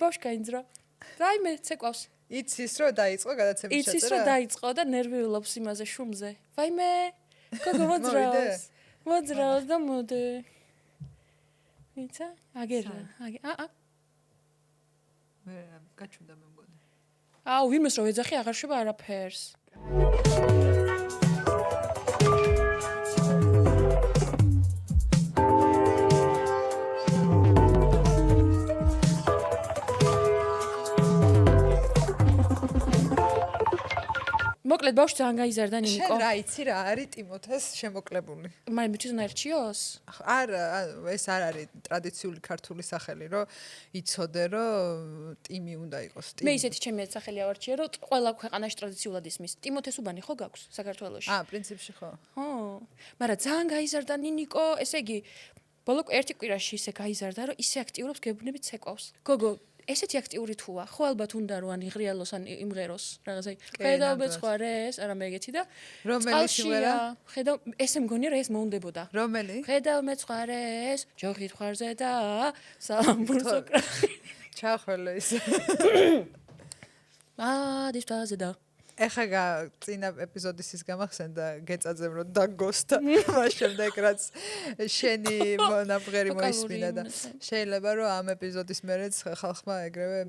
ბავშვი გაინძრა. რაიმე ცეკვავს. იცის რომ დაიწყო გადაცემის ჩაწერა? იცის რომ დაიწყო და ნერვიულობს იმაზე შუმზე. ვაიმე. გოგო მოძრაობს. მოძრაობს და მოდი. იცი? აგერა. მე გაჩვენდა მე მგონი. აუ, ვინმეს რომ ეძახი აღარ შვება არაფერს. მოკლედ ბავშვი ძალიან გაიზარდა ნინიკო. შენ რა იცი რა არის ტიმოთეს შემოკლებული? მაგრამ მიჩვენ ერჩიოს? არა, ეს არ არის ტრადიციული ქართული სახელი, რომ იცოდე რომ ტიმი უნდა იყოს. მე ისეთი ჩემი სახელი ავარჩიე, რომ ყველა ქვეყანაში ტრადიციულად ისმის. ტიმოთეს უბანი ხო გაქვს საქართველოში? პრინციპში ხო. ხო. მაგრამ ძალიან გაიზარდა ნინიკო, ესე იგი ბოლო ერთი კვირაში ისე გაიზარდა, რომ ისე აქტიურობს გებნებით ცეკვავს. გოგო ესეთი აქტიური თუა, ხო ალბათ უნდა რომ ან იღრიალოს ან იმღეროს რაღაცა. ხედავ მეცხვარეს, არა მეგეთი და რომელი შევერა? ხედავ ესე მგონია რომ ეს მოუნდებოდა. რომელი? ხედავ მეცხვარეს, ჯოხით ხوارზე და სალამბურსო კრახი. ჩახველე ის. დისტაზე და ეხლა წინა ეპიზოდის ის გამახსენდა გეწაძემ რომ დაგოსთა მას შემდეგ რაც შენი მონაბღერი მოისმინა და შეიძლება რომ ამ ეპიზოდის მერეც ხალხმა ეგრევე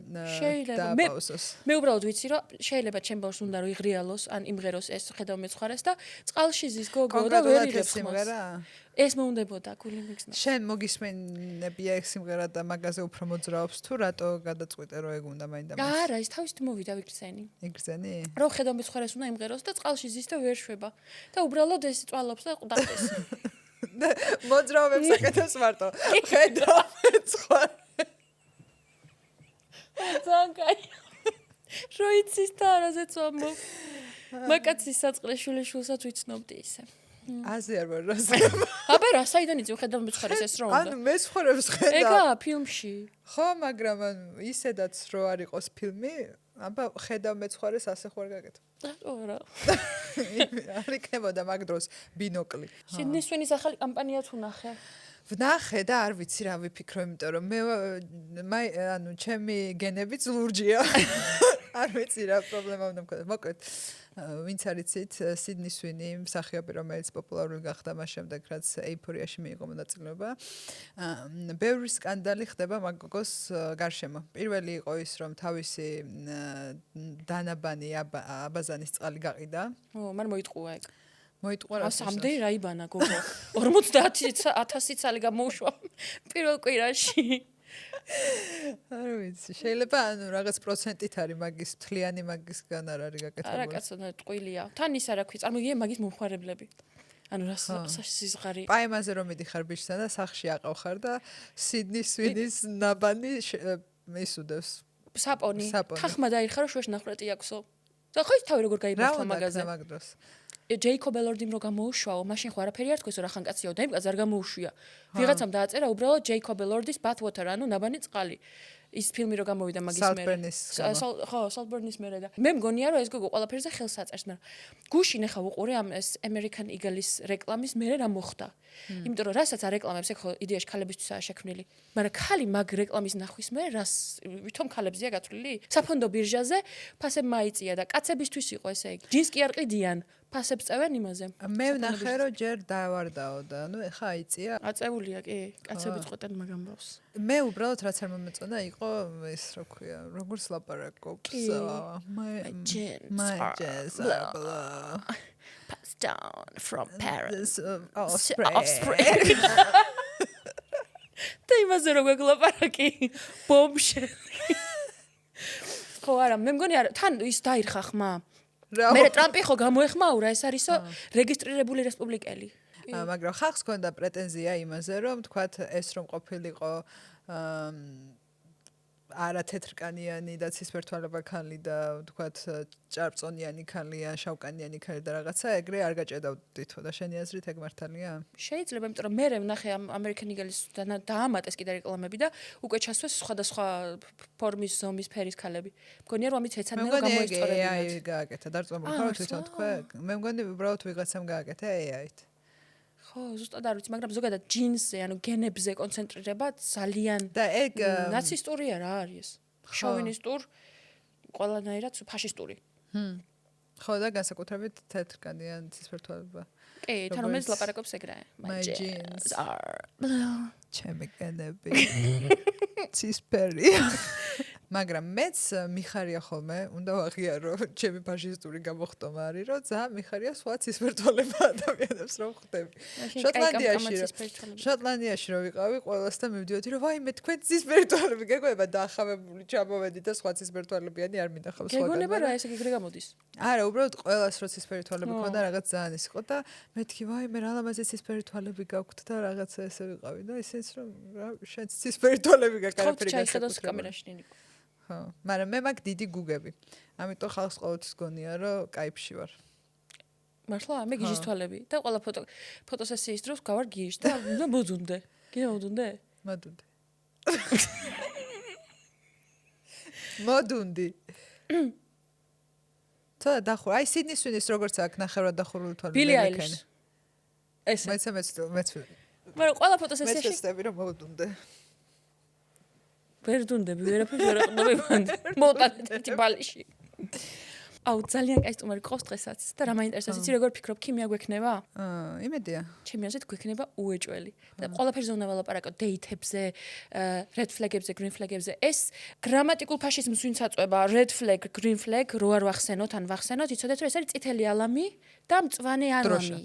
დააპაუსოს. მე უბრალოდ ვიცი რომ შეიძლება ჩემ ბავშვს უნდა რომ იღრიალოს ან იმღეროს ეს ხედავ მეცხვარეს და წყალში ზის გოგო და ვერ იღებს ხმას. ეს მოუნდებოდა გული მიგზნა. შენ მოგისმენებია ეგ სიმღერა და მაგაზე უფრო მოძრაობს თუ რატო გადაწყვიტე რომ ეგ უნდა მაინდა მას? არა, ის თავისით მოვიდა ვიგრძენი. იგრძენი? რომ ხედავ მეცხვარეს უნდა იმღეროს და წყალში ზის და ვერ შვება. და უბრალოდ ეს წვალობს და ყდაყდეს. მოძრაობებს აკეთებს მარტო. ხედავ მეცხვარეს. ზანგაი. როიცის და არაზეც ვამბობ. მაკაცის საწყლე შვილიშვილსაც ვიცნობდი ისე. აზე არ ვარ რას. აბა რა საიდან იცი ხედავ მეცხვარეს ეს რო უნდა? ანუ მეცხვარებს ხედავ. ეგა ფილმში. ხო, მაგრამ ისედაც რო არ იყოს ფილმი, აბა ხედავ მეცხვარეს ასე ხوار გაკეთებ. არა. არ იქნებოდა მაგ დროს ბინოკლი. სიდნის სვინის ახალი კამპანია თუ ნახე? ვნახე და არ ვიცი რა ვიფიქრო, იმიტომ რომ მე ანუ ჩემი გენებიც ლურჯია. არ ვიცი რა პრობლემა უნდა მქონდეს. მოკლედ ვინც არიცით სიდნი სვინი მსახიობი რომელიც პოპულარული გახდა მას შემდეგ რაც ეიფორიაში მიიღო მონაწილეობა. ბევრი სკანდალი ხდება მაგ გოგოს გარშემო. პირველი იყო ის რომ თავისი დანაბანი აბაზანის წყალი გაყიდა. მან მოიტყუა ეგ. მოიტყუა რა? სამდენი რა იბანა გოგო. 50,000 წელი გამოუშვა პირველ კვირაში. არ ვიცი, შეიძლება ანუ რაღაც პროცენტით არის მაგის თლიანი მაგისგან არ არის გაკეთებული. არა კაცო, ტყუილია. თან ის არა ქვი, წარმოგიდგენ მაგის მომხმარებლები. ანუ რა სიზღარი. პაემაზე რომ მიდიხარ ბიჭთან და სახში აყავხარ და სიდნის სვინის ნაბანი ისუდევს. საპონი. თახმა დაიხარო შუაში ნახრეტი აქვსო. და ხო ის თავი როგორ გაიმართლა მაგაზე. რა მაგ დროს? ჯეიკობ ელორდიმ რო გამოუშვაო, მაშინ ხო არაფერი არ თქვეს რა ხან კაციო და იმ კაც არ გამოუშვია. ვიღაცამ დააწერა უბრალოდ ჯეიკობ ელორდის bath water, ანუ ნაბანი წყალი. ის ფილმი რო გამოვიდა მაგის მერე. ხო, სალბერნის მერე და მე მგონია რომ ეს გოგო ყველაფერზე ხელს აწერს, მაგრამ გუშინ ახლა ვუყურე ამ ეს American Eagle-ის რეკლამის მერე რა მოხდა. იმიტომ რომ რასაც არეკლამებს ეგ ხო იდეაში ქალებისთვისაა შექმნილი. მაგრამ ქალი მაგ რეკლამის ნახვის მერე რას ვითომ ქალებზია გათვლილი? საფონდო ბირჟაზე ფასებმა აიწია და კაცებისთვის იყო ესე იგი. ჯინს კი არ ყიდიან. ფასებს წევენ იმაზე. მე ვნახე რომ ჯერ დავარდაო და ანუ ეხა აიწია. აწეულია კი, კაცები წყვეტენ მაგ ამბავს. მე უბრალოდ რაც არ მომეწონა იყო ეს რა ქვია, როგორც ლაპარაკობს. My jazz passed down from parents offspring. და იმაზე რო გეკლაპარაკი ბომშე. ხო არა, მე მგონი არა, თან ის დაირხა ხმა. მე ტრამპი ხო გამოეხმაურა, ეს არისო რეგისტრირებული რესპუბლიკელი. მაგრამ ხალხს ჰქონდა პრეტენზია იმაზე, რომ თქვათ ეს რომ ყოფილიყო არა თეთრკანიანი და ცისფერთვალება ქალი და თქვათ ჭარბწონიანი ქალია, შავკანიანი ქალი და რაღაცა ეგრე არ გაჭედავდითო და შენი აზრით ეგ მართალია? შეიძლება, იმიტომ რომ მე ვნახე ამ American Eagle-ის დაამატეს კიდე რეკლამები და უკვე ჩასვეს სხვადასხვა ფორმის, ზომის, ფერის ქალები. მგონია რომ ამით ეცადნენ რომ გამოეწყორებინათ. მე მგონი გააკეთა, დარწმუნებული ხარ თვითონ თქვა? მე მგონი უბრალოდ ვიღაცამ გააკეთა AI-ით. ხო, ზუსტად არ ვიცი, მაგრამ ზოგადად ჯინსზე, ანუ გენებზე კონცენტრირება ძალიან და ეგ ნაცისტურია რა არის ეს? შოვინისტურ, ყველანაირად ფაშისტური. ხო და განსაკუთრებით თეთრკანიან ცისფერთვალება. კი, თან რომელიც ლაპარაკობს ეგრე. My jeans are ჩემი კენები. ცისფერი. მაგრამ მეც მიხარია ხოლმე, უნდა ვაღიარო, ჩემი ფაშისტური გამოხტომა არის, რომ ძალიან მიხარია სხვა ცისფერთვალება ადამიანებს რომ ხვდები. შოტლანდიაში რომ ვიყავი, ყველასთან მივდიოდი, რომ ვაიმე თქვენ ცისფერთვალები გეგონება დაახავებული ჩამოვედი და სხვა ცისფერთვალებიანი არ მინახავს სხვაგან. გეგონება რა ესე გიგრე გამოდის? არა, უბრალოდ ყველას რო ცისფერი თვალები ქონდა, რაღაც ძალიან ის იყო და მეთქი ვაიმე რა ლამაზი ცისფერი თვალები გაქვთ და რაღაცა ესე ვიყავი და ისიც რომ რა შენ ცისფერი თვალები გაკარაფერი გაიხედოს კამერაში ნინიკო. ხო, მაგრამ მე მაგ დიდი გუგები. ამიტომ ხალხს ყოველთვის გონია, რომ кайფში ვარ. მართლა, მე გიჟის თვალები და ყველა ფოტოსესიის დროს გავარ გიჟ და უნდა მოდუნდე. კიდე მოდუნდე? მოდუნდე. მოდუნდი. და დახურ. აი სიდნის ვინის როგორც აქ ნახევრად დახურული თვალები. ბილი აილიში. ეს. მეც. მაგრამ ყველა ფოტოსესიაში მეცდები რომ მოდუნდე. ვერდუნდები, ვერაფერს ვერ აყნობი მან. მოვყავთ ბალიში. აუ ძალიან კაი სტუმარი ყავს დღესაც და რა მაინტერესებს იცი როგორ ფიქრობ ქიმია გვექნება? იმედია. ჩემი აზრით გვექნება უეჭველი. და ყველაფერზე უნდა ველაპარაკოთ დეითებზე, red flag-ებზე, green flag-ებზე. ეს გრამატიკულ ფაშიზმს ვინც აწვება red flag, green flag, რო არ ვახსენოთ, ან ვახსენოთ, იცოდეთ რომ ეს არის წითელი ალამი და მწვანე ალამი.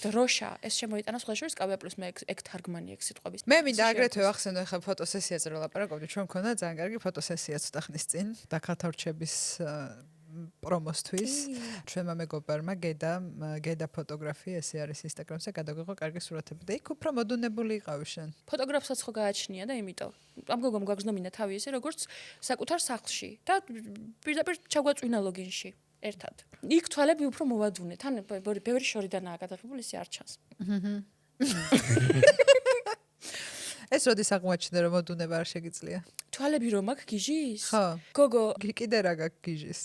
დროშა. ეს შემოიტანა სხვა შორის კავია პლუს მე ეგ თარგმანი ეგ სიტყვების. მე მინდა აგრეთვე ვახსენო ახლა ფოტოსესიაზე რომ ლაპარაკობდი, ჩვენ მქონდა ძალიან კარგი ფოტოსესია ცოტა ხნის წინ და ქალთაურჩების პრომოსთვის ჩვენმა მეგობარმა გედა ფოტოგრაფი ესე არის ინსტაგრამზე გადაგვიღო კარგი სურათები და იქ უფრო მოდუნებული იყავი შენ. ფოტოგრაფსაც ხო გააჩნია და იმიტომ ამ გოგომ გაგზნომინა თავი ესე როგორც საკუთარ სახლში და პირდაპირ ჩაგვაწვინა ლოგინში ერთად. იქ თვალები უფრო მოვადუნე. თან ბევრი შორიდანაა გადაღებული, ისე არ ჩანს. ეს როდის აღმოაჩინე რომ მოდუნება არ შეგიძლია? თვალები რომ აქ გიჟის? ხო. გოგო, კიდე რა გაქვს გიჟის?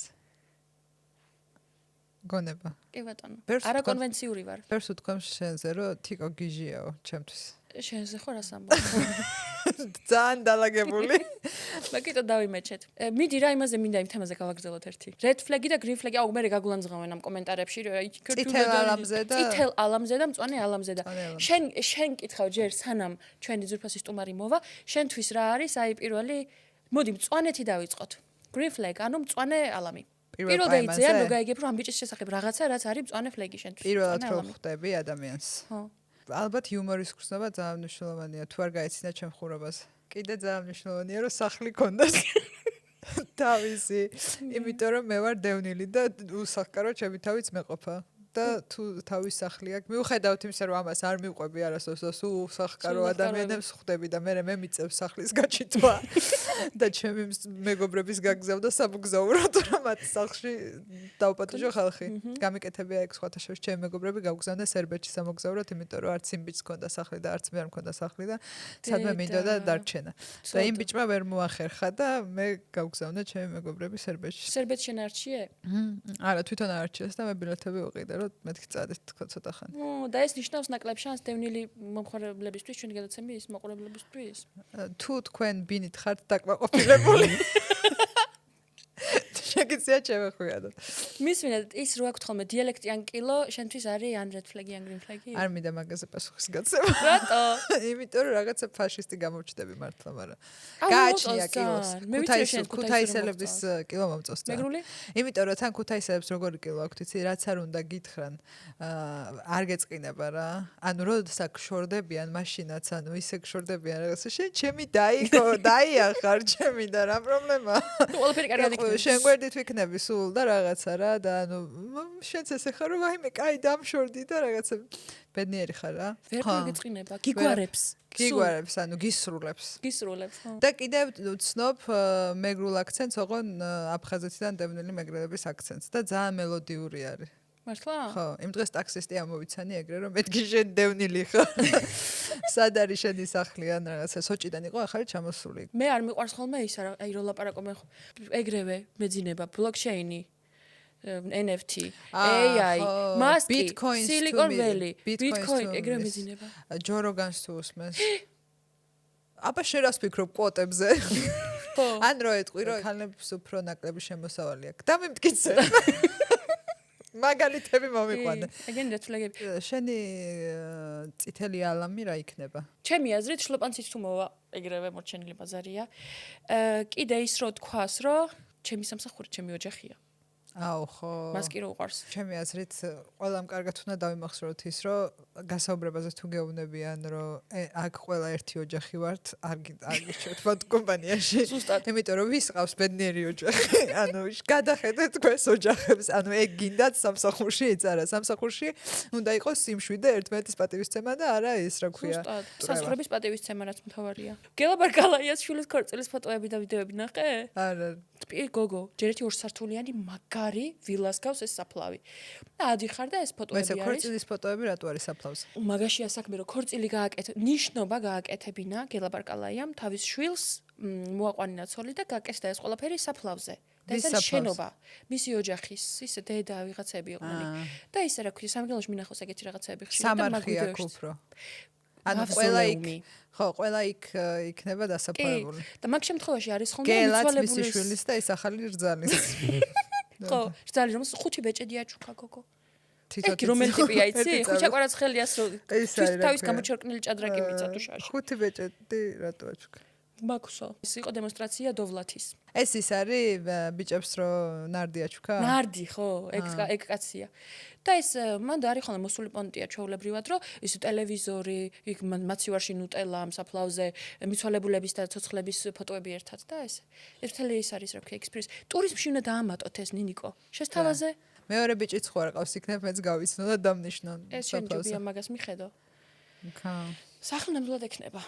გონება. კი ბატონო. არა კონვენციური ვარ. პერსუ თქვენ შენზე რომ თიკო გიჟიაო ჩემთვის. შენზე ხო რას ამბობ? ძალიან დალაგებული. მაგიტო დავიმეჩეთ. მიდი რა იმაზე მინდა იმ თემაზე გავაგრძელოთ ერთი. Red flag და green flag, აუ მე გაგულანძღავენ ამ კომენტარებში, წითელ ალამზე და მწვანე ალამზე და შენ კითხავ ჯერ სანამ ჩვენი ძვირფასი სტუმარი მოვა, შენთვის რა არის აი პირველი მოდი მწვანეთი დავიწყოთ. Green flag, ანუ მწვანე ალამი. პირველ დაიძე ანუ გაიგებ რომ ამ ბიჭის შესახებ რაღაცა რაც არის მწვანე ფლეგი შენთვის. პირველად რო ხვდები ადამიანს. ხო. ალბათ იუმორის გრძნობა ძალიან მნიშვნელოვანია თუ არ გაეცინა ჩემ ხურობას. კიდე ძალიან მნიშვნელოვანია რომ სახლი კონდეს. თავისი. იმიტომ რომ მე ვარ დევნილი და უსახკარო ჩემი თავიც მეყოფა. და თუ თავის სახლი აქვს მიუხედავთ იმისა რომ ამას არ მივყვები არასდროს და სულ სახკარო ადამიანებს ხვდები და მე მიწევს სახლის გაჩიტვა და ჩემი მეგობრების გაგზავნა სამგზავროდ რომ მათ სახლში დავპატიჟო ხალხი გამიკეთებია ეგ სხვათა შორის ჩემი მეგობრები გავგზავნა სერბეთში სამგზავროდ იმიტომ რომ არც იმ ბიჭს ჰქონდა სახლი და არც მე არ მქონდა სახლი და სადმე მინდოდა დარჩენა და იმ ბიჭმა ვერ მოახერხა და მე გავგზავნა ჩემი მეგობრები სერბეთში სერბეთში ნარჩიე არა თვითონ არჩიეს და მე ბილეთები ვიყიდე რომ მეთქი წადეთ ცოტა ხანი. და ეს ნიშნავს ნაკლებ შანსს დევნილი მომხმარებლებისთვის, ჩვენი გადაცემის მაყურებლებისთვის. თუ თქვენ ბინით ხართ დაკმაყოფილებული. შეგიძლია შემოხვიადოთ. მისმინეთ ის რო აქვთ ხოლმე დიალექტიან კილო, შენთვის არის ან red flag-ი, ან green flag-ი? არ მინდა მაგაზე პასუხის გაცემა. რატო? იმიტომ რომ რაღაცა ფაშისტი გამოჩნდები მართლა, მაგრამ გააჩნია კილოს. ქუთაისელების კილო მომწონს. მეგრული? იმიტომ რომ თან ქუთაისელებს როგორი კილო აქვთ, იცი, რაც არ უნდა გითხრან, არ გეწყინება რა. ანუ როდესაც შორდებიან მაშინაც, ანუ ისე შორდებიან რაღაცა, შენ ჩემი დაიახარ ჩემი და რა პრობლემაა? ყველაფერი კარგად იქნება. შენ გვერდით ვიქნები სულ და რაღაცა რა და ანუ შენც ესე ხარ რომ ვაიმე კაი დამშორდი და რაღაცა ბედნიერი ხარ რა. ვერ გეწყინება, გიგვარებს, ანუ გისრულებს. ხო. და კიდევ ვცნობ მეგრულ აქცენტს, ოღონ აფხაზეთიდან დევნილი მეგრელების აქცენტს და ძალიან მელოდიური არის. მართლა? ხო, იმ დღეს ტაქსისტი ამოვიცანი ეგრე რომ მეთქი შენ დევნილი ხარ. სად არის შენი სახლი ან რაღაცა სოჭიდან იყო ახალი ჩამოსული. მე არ მიყვარს ხოლმე ის აი რო ლაპარაკობენ ეგრევე მეძინება ბლოკჩეინი NFT, AI, მასკი, Silicon Valley, Bitcoin ეგრევე ან რო ეტყვი რომ ქალებს უფრო ნაკლები შემოსავალი აქვს. დამიმტკიცე. მაგალითები მომიყვანე. ეგენი რეთულეგები. შენი წითელი ალამი რა იქნება? ჩემი აზრით შლოპანცით თუ მოვა, ეგრევე მორჩენილი ბაზარია. კიდე ის რო თქვას, რომ ჩემი სამსახური, ჩემი ოჯახია. აუ ხო. მას კი რო უყვარს. ჩემი აზრით ყველამ კარგად უნდა დავიმახსოვროთ ის, რომ გასაუბრებაზე თუ გეუბნებიან, რომ აქ ყველა ერთი ოჯახი ვართ, არ გირჩევთ მათ კომპანიაში. ზუსტად. იმიტომ რომ ვის ყავს ბედნიერი ოჯახი? ანუ გადახედეთ თქვენს ოჯახებს. ანუ ეგ გინდათ სამსახურში იწერა. სამსახურში უნდა იყოს სიმშვიდე, ერთმანეთის პატივისცემა და არა ეს რა ქვია. ზუსტად. საზღვრების პატივისცემა რაც მთავარია. გელაბარგალაიას შვილის ქორწილის ფოტოები და ვიდეოები ნახე? არა. გოგო, ჯერეთი 2 სართულიანი მაგარი ვილას გავს ეს საფლავი. და ადიხარ და ეს ფოტოები მესე არის. ქორწილის ფოტოები რატო არის საფლავზე? მაგაშია საქმე, რომ ქორწილი ნიშნობა გააკეთებინა გელაბარკალაიამ თავის შვილს მოაყვანინა ცოლი და გაკეთდა ეს ყველაფერი საფლავზე. და ეს არის შენობა. მისი ოჯახის, ისე დედა ვიღაცები იყვნენ. და ისე რა ქვია, სამგელოში მინახავს ეგეთი რაღაცები ხშირად და სამარხი აქ უფრო. ანუ ყველა იქ ხო, ყველა იქ იქნება დასაფლავებული. და მაგ შემთხვევაში არის ხოლმე მიცვალებულის მიცვალებულის მისი შვილის და ეს ახალი რძალის. ხო, რძალი რომ 5 ბეჭედი აჩუქა გოგო. ეგ რომელი ტიპია იცი? ხუჩაკვარაც ხელიას რომ თავის გამოჩერკნილი ჭადრაკი მიწა თუ შაში. 5 ბეჭედი რატო აჩუქა? მაქსო. ეს იყო დემონსტრაცია დოვლათის. ეს ის არის ბიჭებს რომ ნარდი აჩუქა? ნარდი, ხო, ეგ კაცია. და ეს მანდ არის ხოლმე მოსული პონტია ჩვეულებრივად, რომ ის ტელევიზორი, იქ მაცივარში ნუტელა ამ საფლავზე, მიცვალებულების და ცოცხლების ფოტოები ერთად და ეს მთელი ის არის რა ქვია, ექსპრეს. ტურიზმში უნდა დაამატოთ ეს ნინიკო. შესთავაზე? მეორე ბიჭიც ხო არ ყავს იქნებ მეც გავიცნო და დამნიშნო. ეს შენ ჯობია მაგას მიხედო. ხა. სახლი ნამდვილად ექნება.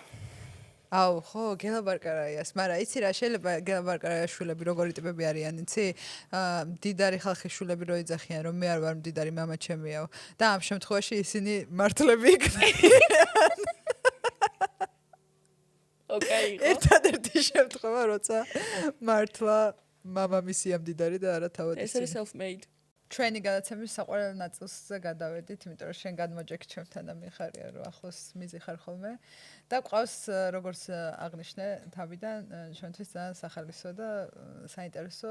აუ ხო, გელაბარკარაიას, მაგრამ იცი რა შეიძლება გელაბარკარაიას შვილები როგორი ტიპები არიან, იცი? მდიდარი ხალხის შვილები რო იძახიან, რომ მე არ ვარ მდიდარი, მამა ჩემიაო. და ამ შემთხვევაში ისინი მართლები იქნებიან. ოკეი, ხო? ერთადერთი შემთხვევა, როცა მართლა მამამისი მდიდარი და არა თავად ეს არის self-made. ჩვენი გადაცემის საყვარელ ნაწილზე გადავედით, იმიტომ რომ შენ გადმოჯექ ჩემთან და მიხარია რომ ახლოს მიზიხარ ხოლმე და ყავს როგორც აღნიშნე თავიდან ჩვენთვის ძალიან სახალისო და საინტერესო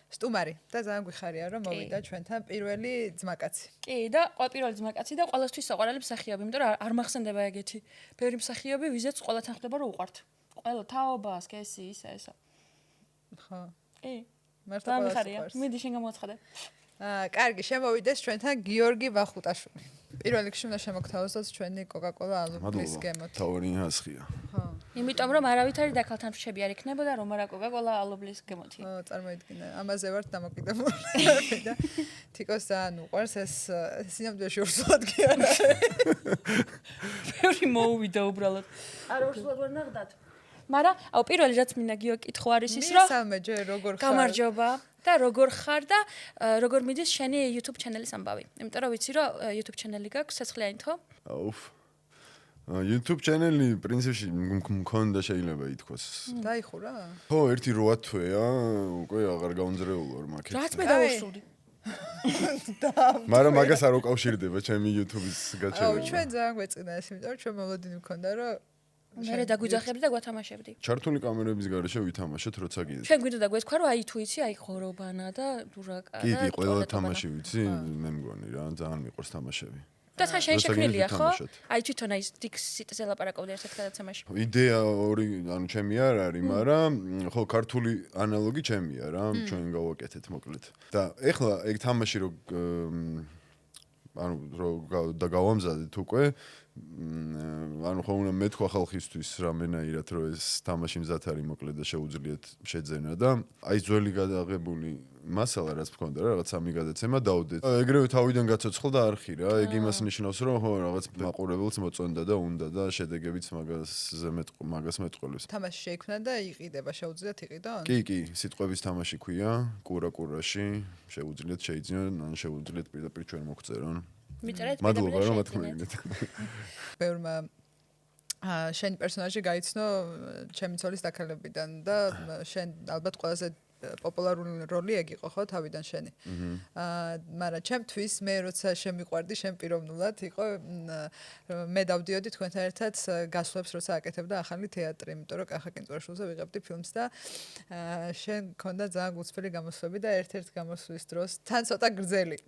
სტუმარი და ძალიან გვიხარია რომ მოვიდა ჩვენთან პირველი ძმაკაცი. კი და პირველი ძმაკაცი და ყოველთვის საყვარელი მსახიობი, იმიტომ რომ არ მახსენდება ეგეთი ბევრი მსახიობი, ვიზეც ყველათან ხდება რომ უყვართ. ყველა თაობა, სკესი, ისა ესა. ხო. კი. მართლა მიხარია. მიდი შენ გამოაცხადე. კარგი, შემოვიდეს ჩვენთან გიორგი ვახუტაშვილი. პირველ რიგში უნდა შემოგთავაზოთ ჩვენი Coca-Cola ალუბლის გემოთ. თავი ასხია. ხო. იმიტომ რომ არავითარი დაკალთან ფრჩები არ იქნებოდა რომ არა Coca-Cola ალუბლის გემოთი. ხო, წარმოიდგინე. ამაზე ვართ დამოკიდებული და თიკოს ძალიან უყვარს ეს სინამდვილეში ორსულად კი არა. ბევრი მოუვიდა უბრალოდ. არ ორსულად ვერ ნახდათ. მაგრამ აუ პირველი რაც მინდა გიო კითხვა არის ის რომ მისალმე ჯერ როგორ ხარ? გამარჯობა და როგორ ხარ და როგორ მიდის შენი YouTube ჩანელის ამბავი. იმიტომ რომ ვიცი რომ YouTube ჩანელი გაქვს ცეცხლიანითო. აუფ. YouTube ჩანელი პრინციპში მქონდა შეიძლება ითქვას. დაიხურა? ხო, 1-8 თვეა, უკვე აღარ გაუნძრეულ ვარ მაგით. რაც მე დავუსრულდი. მაგრამ მაგას არ უკავშირდება ჩემი YouTube-ის გაჩერება. აუ, ჩვენ ძალიან გვეწინა ეს, იმიტომ რომ ჩვენ მოლოდინი მქონდა რომ მე დაგვიძახებდი და გვათამაშებდი. ჩართული კამერების გარეშე ვითამაშოთ, როცა გიძ. ჩვენ გვინდა და გვეთქვა რომ აი თუ იცი, აი ხორობანა და დურაკა და კი, ყველა თამაში ვიცი, მე მგონი რა, ძალიან მიყვარს თამაშები. და თან შენ შექმნილია ხო? აი თვითონ აი სიტზე ლაპარაკობდი ერთ გადაცემაში. იდეა ორი, ანუ ჩემი არ არის, მაგრამ ხო ქართული ანალოგი ჩემია რა, ჩვენ გავაკეთეთ მოკლედ. და ეხლა ეგ თამაში რო ანუ რო გავამზადეთ უკვე ანუ ხო უნდა მეთქვა ხალხისთვის რამენაირად რომ ეს თამაში მზად არის მოკლედ და შეუძლიათ შეძენა და აი ძველი გადაღებული მასალა რაც მქონდა რა რაღაც სამი გადაცემა დავდეთ. ეგრევე თავიდან გაცოცხლდა არხი რა, ეგ იმას ნიშნავს რომ ხო რაღაც მაყურებელს მოწონდა და უნდა და შედეგებიც მაგას მეტყოლებს. თამაში შეიქმნა და იყიდება, შეუძლიათ იყიდონ? კი, სიტყვების თამაში ქვია, კურაში, შეუძლიათ შეიძინონ, ან შეუძლიათ პირდაპირ ჩვენ მოგწერონ. მიწერეთ მადლობა რომ მათქმედით. ბევრმა შენი პერსონაჟი გაიცნო ჩემი ცოლის დაქალებიდან და შენ ალბათ ყველაზე პოპულარული როლი ეგ იყო ხო თავიდან შენი. მაგრამ ჩემთვის მე როცა შემიყვარდი შენ პიროვნულად იყო მე დავდიოდი თქვენთან ერთად გასვლებს როცა აკეთებდა ახალი თეატრი, იმიტომ რომ კახა კინწვარაშვილზე ვიღებდი ფილმს და შენ მქონდა ძალიან გულწრფელი გამოსვლები და ერთ-ერთ გამოსვლის დროს თან ცოტა გრძელი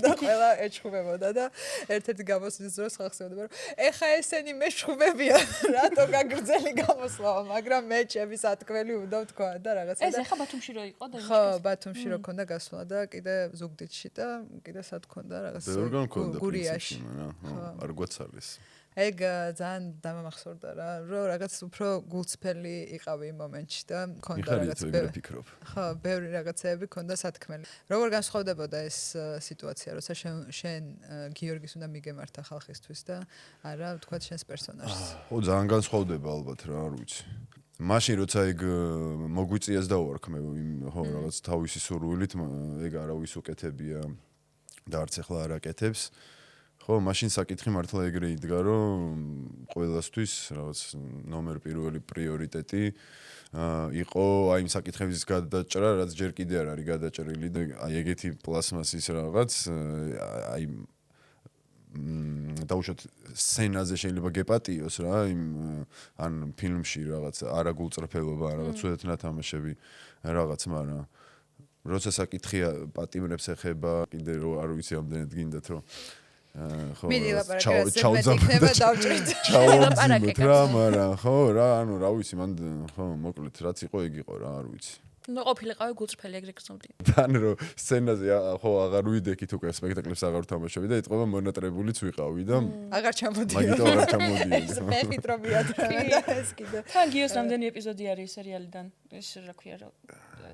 და ყველა ეჩხუბებოდა და ერთ-ერთი გამოსვლის დროს ხალხს ემოდება რომ ეხა ესენი მეშხუბებიან რატო გაგრძელი გამოსვლა მაგრამ მე ჩემი სათქმელი უნდა ვთქვა და რაღაცა ეს ეხა ბათუმში რო იყო და ხო ბათუმში რო ქონდა გასვლა და კიდე ზუგდიდში და კიდე სად ქონდა რაღაც გურიაში არ გვაცალეს ეგ ძალიან დამამახსოვრდა რა რომ რაღაც უფრო გულწრფელი იყავი იმ მომენტში და ქონდა რაღაც ხო ბევრი რაღაცეები ქონდა სათქმელი როგორ განსხვავდებოდა ეს სიტუაცია როცა შენ გიორგის უნდა მიგემართა ხალხისთვის და არა თქვა შენს პერსონაჟს ხო ძალიან განსხვავდება ალბათ რა არ ვიცი მაშინ როცა ეგ მოგვიწიეს და ვარქმე ხო რაღაც თავისი სურვილით ეგ არავის უკეთებია და არც ახლა არ აკეთებს ხო მაშინ საკითხი მართლა ეგრე იდგა რომ ყველასთვის რაღაც ნომერ პირველი პრიორიტეტი იყო აი იმ საკითხების გადაჭრა რაც ჯერ კიდე არ არის გადაჭრილი და აი ეგეთი პლასმასის რაღაც აი დაუშვათ სცენაზე შეიძლება გეპატიოს რა იმ ან ფილმში რაღაც არაგულწრფელობა რაღაც უდეთ ნათამაშები რაღაც მაგრამ როცა საკითხია პატიმრებს ეხება კიდე რო არ ვიცი ამდენად გინდათ რომ ხო ჩაუძიმეთ რა მაგრამ ხო რა ანუ რა ვიცი მან ხო მოკლედ რაც იყო ეგ იყო რა არ ვიცი ნუ ყოფილიყავი გულწრფელი ეგრე გრძნობდი თან რომ სცენაზე ხო აღარ ვიდექით უკვე სპექტაკლებს აღარ ვთამაშობდი და იტყობა მონატრებულიც ვიყავი და აღარ ჩამოდიოდი მაგით აღარ ჩამოდიოდი მე ხიტრობიად და ეს კიდე თან გიოს რამდენი ეპიზოდი არის სერიალიდან ეს რა ქვია რა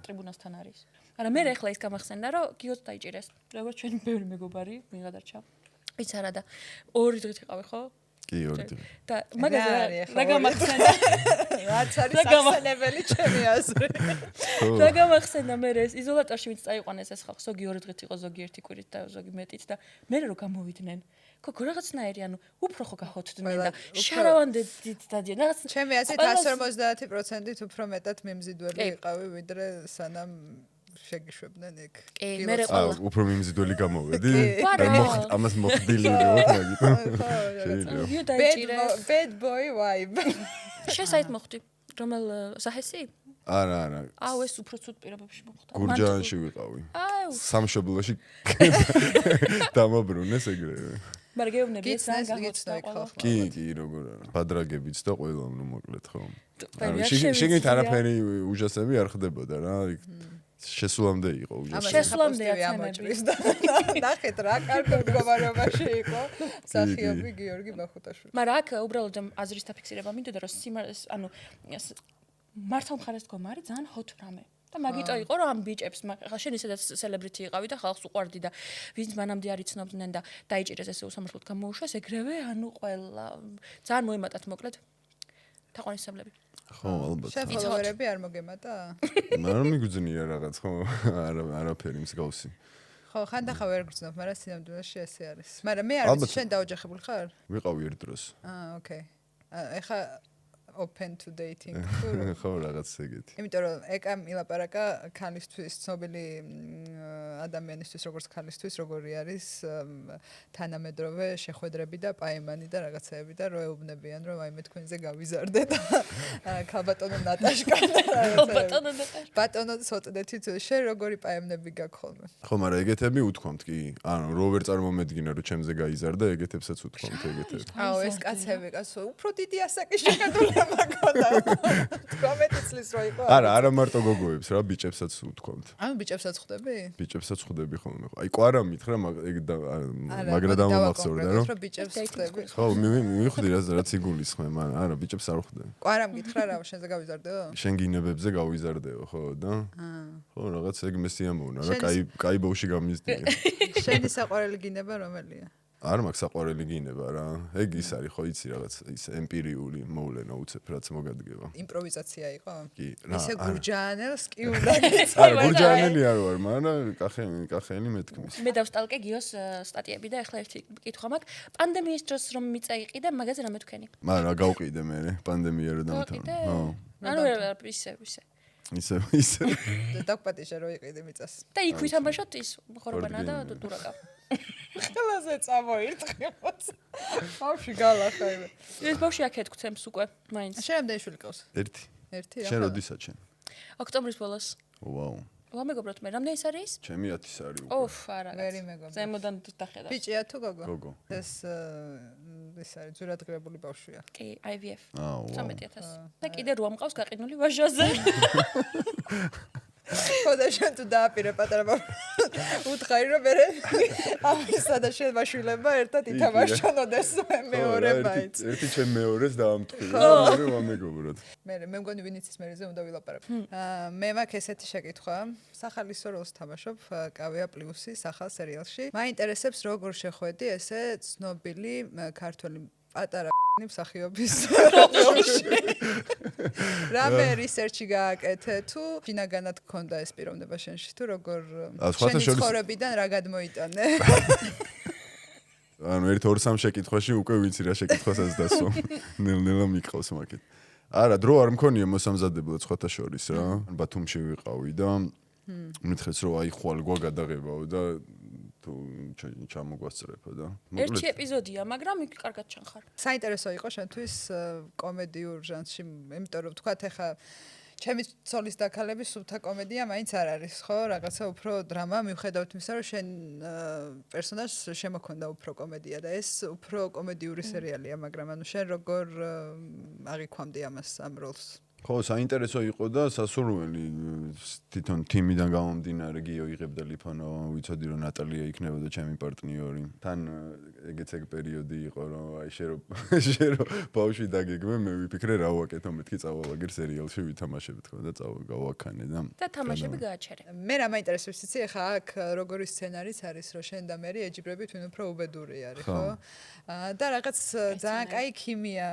ტრიბუნასთან არის არა მე ახლა ის გამახსენდა რომ გიოს დაიჭირეს როგორც ჩვენი ბევრი მეგობარი მიღადარჩა იც არა და ორი დღით იყავი ხო კი ორი დღით და მაგალითად რა გამახსენდა რაც არის სახსენებელი ჩემი აზრი რა გამახსენდა მე ეს იზოლატორში ვინც წაიყვანეს ეს ხალხი ზოგი ორი დღით იყო ზოგი ერთი კვირით და ზოგი მეტით და მე რო გამოვიდნენ გოგო რაღაცნაირი ანუ უფრო ხო გახოთდნენ და შარავანდით დადიან რაღაც ჩემი აზრით 150%-ით უფრო მეტად მიმზიდველი იყავი ვიდრე სანამ შეგიშვებდნენ ეგ. კი, მე რეყოლა. უფრო მიმზიდველი გამოვედი. ამას მოხდილი ვიყავ მაგით. Bad boy vibe. შესაით მოხდი. რომელ ზაჰესი? არა. აუ ეს უფრო ცუდ პირობებში მოხდა. გურჯაანში ვიყავი. სამშობლოში დამაბრუნეს ეგრევე. მარგეუბნები ეს რა გახდა? კი, როგორ არა. ბადრაგებიც და ყველა ნუ მოკლედ ხო. შეგით არაფერი უჯასები არ ხდებოდა რა. შესულამდე იყო უჯასები. შესულამდე ამოჭრის და ნახეთ რა კარგი მდგომარეობაში იყო მსახიობი გიორგი ბახუტაშვილი. მაგრამ აქ უბრალოდ აზრის დაფიქსირება მინდოდა რომ სიმართლეს ანუ მართალ მხარეს დგომა არის ძალიან hot რამე. და მაგიტო იყო რომ ამ ბიჭებს ხა შენ ისედაც სელებრიტი იყავი და ხალხს უყვარდი და ვინც მანამდე არ იცნობდნენ და დაიჭირეს ესე უსამართლოდ გამოუშვეს ეგრევე ანუ ყველა ძალიან მოემატათ მოკლედ თაყვანისმცემლები. ხო ალბათ. შეფოლოვერები არ მოგემატა? მაგრამ მიგძნია რაღაც ხო არაფერი მსგავსი. ხო ხანდახა ვერ გრძნობ, მაგრამ სინამდვილეში ესე არის. მაგრამ მე არ ვიცი შენ დაოჯახებული ხარ? ვიყავი ერთ დროს. ოკეი. ეხა open to dating. ხო რაღაც ეგეთი. იმიტომ რომ ეკა მილაპარაკა ქალისთვის, ცნობილი ადამიანისთვის, როგორც ქალისთვის, როგორი არის თანამედროვე შეხვედრები და პაემანი და რაღაცეები და რო ეუბნებიან, რომ აი მე თქვენზე გავიზარდე და ქალბატონო ნატაშკა ბატონო სოწდეთით შენ როგორი პაემნები გაქვს ხოლმე. ხო, მაგრამ ეგეთები უთქვამთ კი. ანუ რო ვერ წარმომედგინა რომ ჩემზე გაიზარდა, ეგეთებსაც უთქვამთ ეგეთები. აუ ეს კაცები, უფრო დიდი ასაკის შეკადული არა მარტო გოგოებს რა ბიჭებსაც უთქვამთ. ანუ ბიჭებსაც ხვდები? ბიჭებსაც ხვდები ხოლმე. აი კვარა მითხრა ეგ მაგრა დამამახსოვრდა რომ ბიჭებს ხვდები. ხო მივხვდი რაც იგულისხმე, მაგრამ არა ბიჭებს არ ხვდები. კვარა მითხრა რა შენზე გავიზარდეო? შენ გინებებზე გავიზარდეო ხო და? ხო რაღაც ეგ მე სიამოვნა რა კაი ბავში გამიზდია. შენი საყვარელი გინება რომელია? არ მაქვს საყვარელი გინება რა. ეგ ის არის ხო იცი რაღაც ის ემპირიული მოვლენა უცებ რაც მოგადგება. იმპროვიზაცია იყო? კი, რა. ისე გურჯაანელს კი უნდა გიცი. არა, გურჯაანელი არ ვარ, მაგრამ კახენი მეთქმის. მე დავსტალკე გიოს სტატიები და ახლა ერთი კითხვა მაქვს. პანდემიის დროს რომ მიწაიყიდე, მაგაზე რამე თქვენი? მაგრამ რა გავყიდე მე პანდემია რო დამთავრდა. ხო. ანუ ისე. ისე დაგპატიჟე რომ იყიდი მიწას და იქ ვითამაშოთ ის ხორბანა და დურაკა ყველაზე წამოირთხილოთ ბავშვი გალახა იმე ეს ბავშვი აქ ეთქვცემს უკვე მაინც შენ რამდენი შვილი გყავს ერთი შენ როდისაც შენ ოქტომბრის ბოლოს ვაუ ვამეგობროთ მე რამდენი ის არის ჩემი 10 არის ოფ არა ვერი მეგობრა ზემოდან დახედა ბიჭია თუ გოგო გოგო ეს არის ძურადღირებული ბავშვია კი IVF აუ 13000 და კიდე რო ამყავს გაყინული ვაჟაზე ხოდა შენ თუ დააპირე პატარა ბავშვი უთხარი რომ მე ამისა და შენ ბაშვილება ერთად ითამაშონოდეს მეორე მაინც ერთი ჩემ მეორეს დაამტყია მე ვამეგობროთ მე მგონი ვინიც ის მერეზე უნდა ვილაპარაკო მე მაქვს ესეთი შეკითხვა სახალისო როლს თამაშობ კავია პლუსი სახალ სერიალში მაინტერესებს როგორ შეხვედი ესე ცნობილი ქართველი პატარა მსახიობის რამე რისერჩი გააკეთე თუ შინაგანად გქონდა ეს პიროვნება შენში თუ როგორ შენი ცხოვრებიდან რა გადმოიტანე ანუ 1-2-3 შეკითხვაში უკვე ვიცი რა შეკითხვასაც დასვა ნელ-ნელა მიყავს მაგით არა დრო არ მქონია მოსამზადებლად სხვათა შორის რა ბათუმში ვიყავი და მითხეს რომ აი ხვალ გვაგადაღებაო და თუ ჩამოგვასწრებო და ერთი ეპიზოდია მაგრამ იქ კარგად ჩანხარ საინტერესო იყო შენთვის კომედიურ ჟანრში იმიტომ რომ თქვა ეხა ჩემი ცოლის დაქალების სუფთა კომედია მაინც არ არის ხო რაღაცა უფრო დრამა მიუხედავად იმისა რომ შენ პერსონაჟს შემოქონდა უფრო კომედია და ეს უფრო კომედიური სერიალია მაგრამ ანუ შენ როგორ აღიქვამდი ამას ამ როლს ხო, საინტერესო იყო და სასურველი თვითონ თიმიდან გამომდინარე გიო იღებდა ლიფანო, ვიცოდი რომ ნატალია იქნებოდა ჩემი პარტნიორი. თან ეგეც ეგ პერიოდი იყო რომ აი შენ რომ ბავშვი დაგეგმე, მე ვიფიქრე რა ვაკეთო, მეთქი წავალაგერ სერიალში ვითამაშებ თქო და გავაქანე და თამაშები გააჩერე. მე რა მაინტერესებს იცი ახლა აქ როგორი სცენარიც არის რომ შენ და მერი ეჯიბრებით ვინ უფრო უბედური არის ხო? და რაღაც ძალიან კაი ქიმია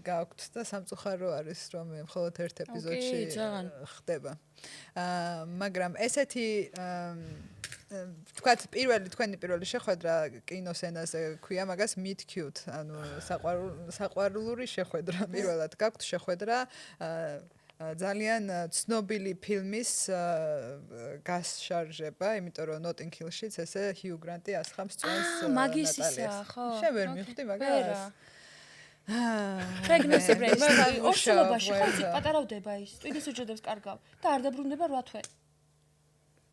გაქვთ და სამწუხარო არის რომ მხოლოდ ერთ ეპიზოდში ხდება. მაგრამ ესეთი თქვათ თქვენი პირველი შეხვედრა კინოსცენაზე ქვია მაგას meet cute, ანუ საყვარლური შეხვედრა. პირველად გაქვთ შეხვედრა ძალიან ცნობილი ფილმის გასშარჟება, იმიტომ რომ Notting Hill-შიც ესე Hugh Grant-ი ასხამს წვენს მაგისისა, ხო? შენ ვერ მიხვდი მაგას? Pregnancy brain. ორსულობაში ხალხი პატარავდება ის, ტვინის უჯრედებს კარგავ და არ დაბრუნდება 8 თვე.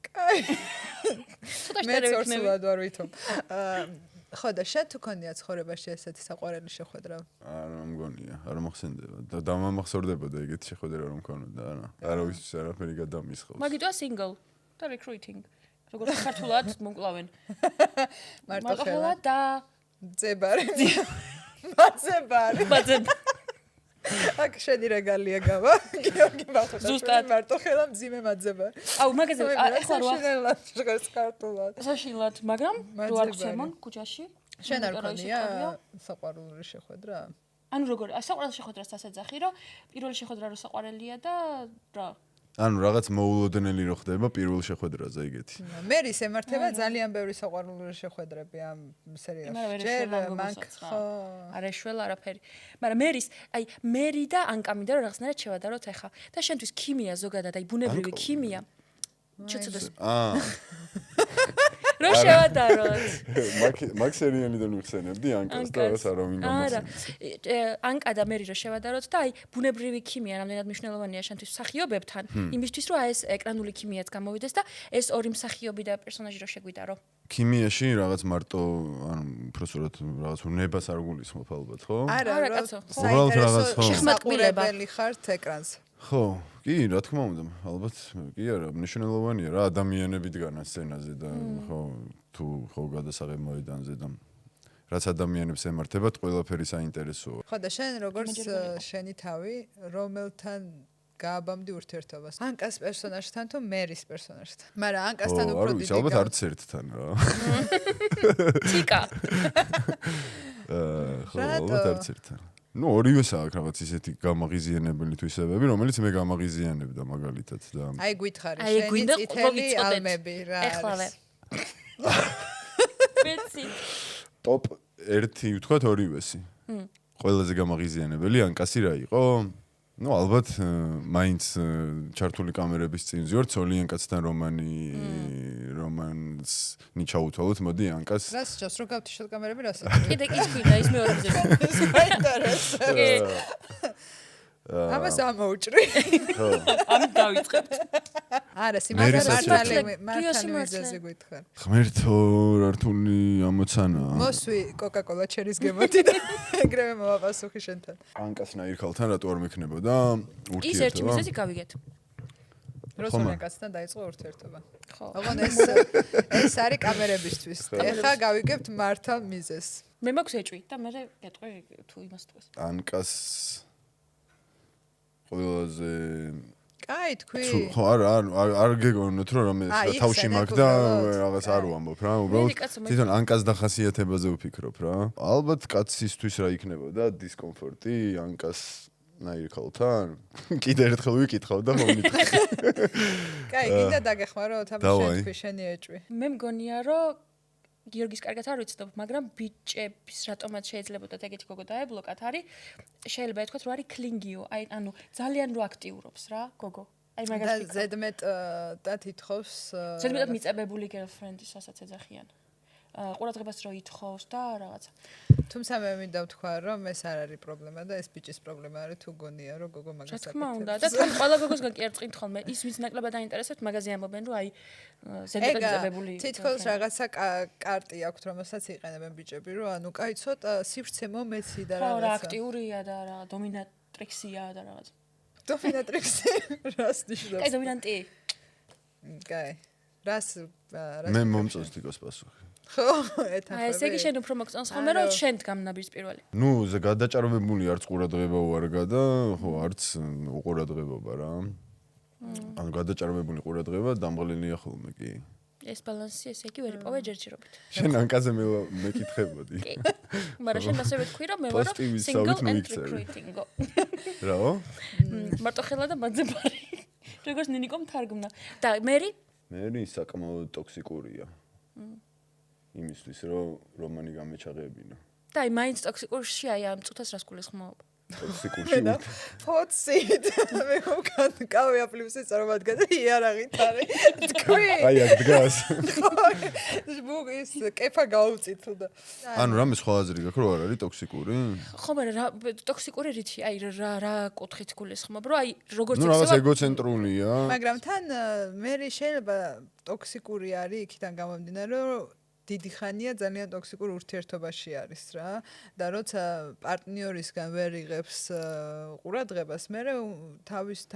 კაი. ცოტა მე ორსულად ვარ ვითომ. ხო და შენ თუ ქონია ცხოვრებაში ესეთი საყვარელი შეხვედრა? არა მგონია, არ მოხსენდება და დამამახსოვრდებოდა ეგეთი შეხვედრა რომ მქონოდა, არა ვიცი არაფერი გადამისხავს. მაგიტოა single და recruiting. როგორც ქართულად მომკლავენ. მარტო ხელა და ძებარი. მაძებარი. აქ შენი რეგალია გავა. გიორგი ბახტაშვილი მარტო ხელა მძიმე მაძებარი. აუ მაგაზე ახლა რა შეგეს ქართულად. საშინლად, მაგრამ რო არ ხსემონ ქუჩაში. შენ არ ქონია საყვარელი შეხვედრა? ანუ როგორ საყვარელი შეხვედრას ასე ძახი რომ პირველი შეხვედრა რო საყვარელია და რა ანუ რაღაც მოულოდნელი რო ხდება პირველ შეხვედრაზე ეგეთი. მერის ემართება ძალიან ბევრი საყვარელი შეხვედრები ამ სერიალში. ჯერ მანქ ხო არა შველა არაფერი. მაგრამ მერის აი მერი და ანკამი და რაღაცნაირად შევადაროთ ახლა და შენთვის ქიმია ზოგადად აი ბუნებრივი ქიმია. ჩუცუდეს. რო შევადაროთ. მაგ სერიალიდან ვიხსენებდი ანკას და ეს არ ვინ არა. ანკა და მერი რო შევადაროთ და აი ბუნებრივი ქიმია რამდენად მნიშვნელოვანია შენთვის მსახიობებთან, იმისთვის რომ აი ეს ეკრანული ქიმიაც გამოვიდეს და ეს ორი მსახიობი და პერსონაჟი რო შეგვიდარო. ქიმიაში რაღაც მარტო ანუ უბრალოდ რაღაც უნებას არ გულისხმობ ალბათ, ხო? არა, კაცო. საინტერესო შეხმატყილებელი ხართ ეკრანს. ხო, კი, რა თქმა უნდა, ალბათ კი არა, მნიშვნელოვანია რა ადამიანები დგანან სცენაზე და ხო, თუ ხო გადასაღებ მოედანზე და რაც ადამიანებს ემართებათ, ყველაფერი საინტერესოა. ხო და შენ როგორც შენი თავი, რომელთან გააბამდი ურთიერთობას? ანკას პერსონაჟთან თუ მერის პერსონაჟთან? მაგრამ ანკასთან უფრო დიდი. ალბათ არც ერთთან რა. ტიკა. ხო, ალბათ არც ერთთან. ну ორივეს აქვს რაღაც ისეთი გამაღიზიანებელი თვისებები, რომელიც მე გამაღიზიანებდა მაგალითად და აი გითხარი შენი წითელი ალმები რა არის. ეხლავე. ვიცი. ტოპ 1 ვთქვათ ორივესი. ყველაზე გამაღიზიანებელი ანკასი რა იყო? ну ალბათ მაინც ჩართული კამერების წინ ზიორ ცოლიან კაცთან რომანს ნიჩაუთვალოთ მოდი ანკას რას ჭოს რო გავთიშოთ კამერები რას კიდე ის ქვიდა ის მეორე გზა ამას ამოუჭრი ხო ამით დავიწყებთ არა სიმართლე მართალი გითხარ ღმერთო რართული ამოცანა მოსვი კოკა-კოლა ჩერის გემოთი და ეგრევე მოვაპასუხი შენთან ანკასნაირ ხალთან რატო არ მექნებოდა ურთიერთობა ის ერთი მიზეზი გავიგეთ როსონიან კაცთან დაიწყო ურთიერთობა ხო ოღონ ეს არის კამერებისთვის ეხა გავიგებთ მართალ მიზეზს მე მაქვს ეჭვი და მე გეტყვი თუ იმას თქოს ანკას ყველაზე კაი თქვი ხო არ გეგონოთ რომ რამე თავში მაგ და რაღაც არ ვამბობ რა უბრალოდ თვითონ ანკას დახასიათებაზე ვფიქრობ რა ალბათ კაცისთვის რა იქნებოდა დისკომფორტი ანკას ნაირ ხალთან კიდე ერთხელ ვიკითხავ და მომიტყვი კაი კიდე დაგეხმარო თამაში თქვი შენი ეჭვი მე მგონია რომ გიორგის კარგად არ ვიცნობ, მაგრამ ბიჭების რატომაც შეიძლებოდა ეგეთი გოგო დაებლოკათ არის შეიძლება ითქვას რომ არის კლინგიო, აი ანუ ძალიან რო აქტიურობს რა გოგო. აი მაგას ვფიქრობ. ზედმეტ და თითხოვს ზედმეტად მიწებებული გერლფრენდის ასაც ეძახიან. ყურადღებას რო ითხოვს და რაღაცა. თუმცა მე მინდა ვთქვა რომ ეს არ არის პრობლემა და ეს ბიჭის პრობლემა არის თუ გონია რომ გოგო მაგას აკეთებს. რა თქმა უნდა და თან ყველა გოგოსგან კი არ წqint ხოლმე ის ვინც ნაკლებად დაინტერესებს მაგაზე ამბობენ რომ აი ზედმეტად მიწებებული თითქოს რაღაცა კარტი აქვს რომელსაც იყენებენ ბიჭები რომ ანუ კაი ცოტა სივრცე მომეცი და რაღაცა. ხო რა აქტიურია და რა დომინატრიქსია და რაღაცა. დომინატრიქსი რას ნიშნავს? კაი დომინანტი. კაი რას მე მომწონს თიკოს პასუხი. ხო, ეთახები. აი, ესე იგი შენ უფრო მოგწონს ხოლმე რომ შენ დგამნაბის პირველი. ნუ გადაჭარბებული არც ყურადღება უარგა და ხო არც უყურადღებობა რა. ანუ გადაჭარბებული ყურადღება დამღლელია ხოლმე კი. ეს ბალანსი ესე იგი ვერ იპოვე ჯერჯერობით. შენ ანკაზე მეკითხებოდი. კი. მაგრამ შენ ასევე თქვი რომ მე ვარ single and recruiting. რაო? მარტო ხელა და მაძებარი. როგორც ნინიკომ თარგმნა. და მერი? მერი საკმაოდ ტოქსიკურია. იმისთვის რომ რომანი გამეჩაღებინა. და აი მაინც ტოქსიკურში აი ამ წუთას რას გულისხმობ? ტოქსიკურში. ფოცით. მე უკან კავე აპლივსი წარმოგადგა იარაღით არის. თქვი. აი აქ დგას. ის კეფა გაუწითლდა. ანუ რამე სხვა აზრი გაქვს რომ არ არის ტოქსიკური? ხო, მაგრამ რა ტოქსიკური რითი? აი რა კუთხით გულისხმობ? რომ აი როგორც ნუ რაღაც ეგოცენტრულია. მაგრამ თან მერი შეიძლება ტოქსიკური არის იქიდან გამომდინარე რომ დიდი ხანია ძალიან ტოქსიკურ ურთიერთობაში არის რა და როცა პარტნიორისგან ვერ იღებს ყურადღებას მე თავის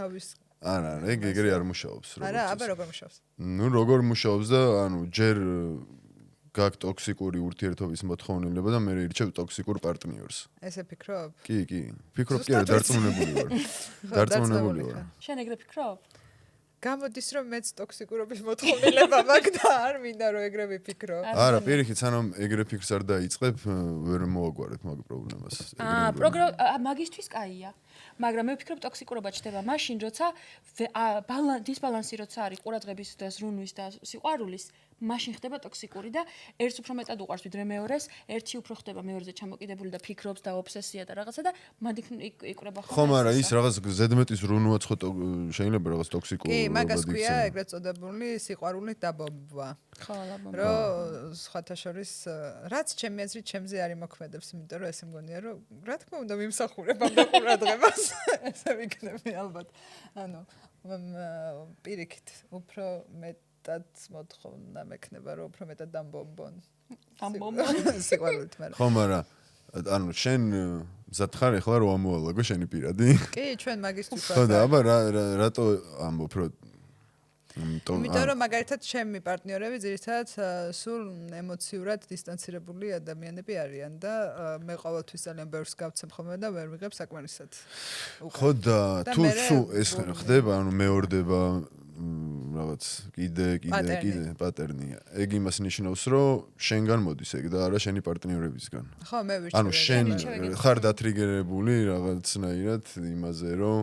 არა ეგრე არ მუშაობს როგორც არა აბა როგორ მუშაობს ნუ როგორ მუშაობს და ანუ ჯერ გაქვს ტოქსიკური ურთიერთობის მოთხოვნილება და მე ირჩევ ტოქსიკურ პარტნიორს ესე ფიქრობ კი ფიქრობ კი არა დარწმუნებული ვარ შენ ეგრე ფიქრობ გამოდის რომ მეც ტოქსიკურობის მოთხოვნილება მაქვს და არ მინდა რომ ეგრე ვიფიქრო. არა, პირიქით, სანამ ეგრე ფიქრს არ დაიწყებ, ვერ მოვაგვარებ მაგ პრობლემას. მაგისთვის კაია. მაგრამ მე ვფიქრობ ტოქსიკურობა ჩდება მაშინ, როცა დისბალანსი როცა არის ყურადღების და ზრუნვის და სიყვარულის, მაშინ ხდება ტოქსიკური და ერთს უფრო მეტად უყვარს ვიდრე მეორეს, ერთი უფრო ხდება მეორეზე ჩამოკიდებული და ფიქრობს და ობსესია და რაღაცა და მან იკრება ხო, მაგრამ ის რაღაც ზედმეტი ზრუნვაც ხო შეიძლება რაღაც ტოქსიკურობა კი, მაგას ქვია ეგრეთ წოდებული სიყვარულით დაბომბვა. ხო, ლაბა. რომ სხვათა შორის რაც ჩემი აზრით ჩემზე არ იმოქმედებს, იმიტომ რომ ესე მგონია რომ რა თქმა უნდა მიმსახურებ ამ ყურადღებას. ესე ვიქნები ალბათ. ანუ პირიქით უფრო მეტად მოთხოვნა მექნება რომ უფრო მეტად დამბომბონ. დამბომბონ სიყვარულით მაგრამ. ხო, მაგრამ ანუ შენ მზად ხარ ახლა რომ ამოალაგო შენი პირადი? კი, ჩვენ მაგისტრის ხო და აბა რატო ამბობ რომ იმიტომ რომ მაგალითად ჩემი პარტნიორები ძირითადად სულ ემოციურად დისტანცირებული ადამიანები არიან და მე ყოველთვის ძალიან ბევრს გავცემ ხოლმე და ვერ ვიღებ საკმარისად. ხო და თუ სულ ეს ხდება, ანუ მეორდება რაღაც კიდე პატერნია. ეგ იმას ნიშნავს, რომ შენგან მოდის ეგ და არა შენი პარტნიორებისგან. ხო, მე ვირჩევ. ანუ შენ ხარ დატრიგერებული რაღაცნაირად იმაზე, რომ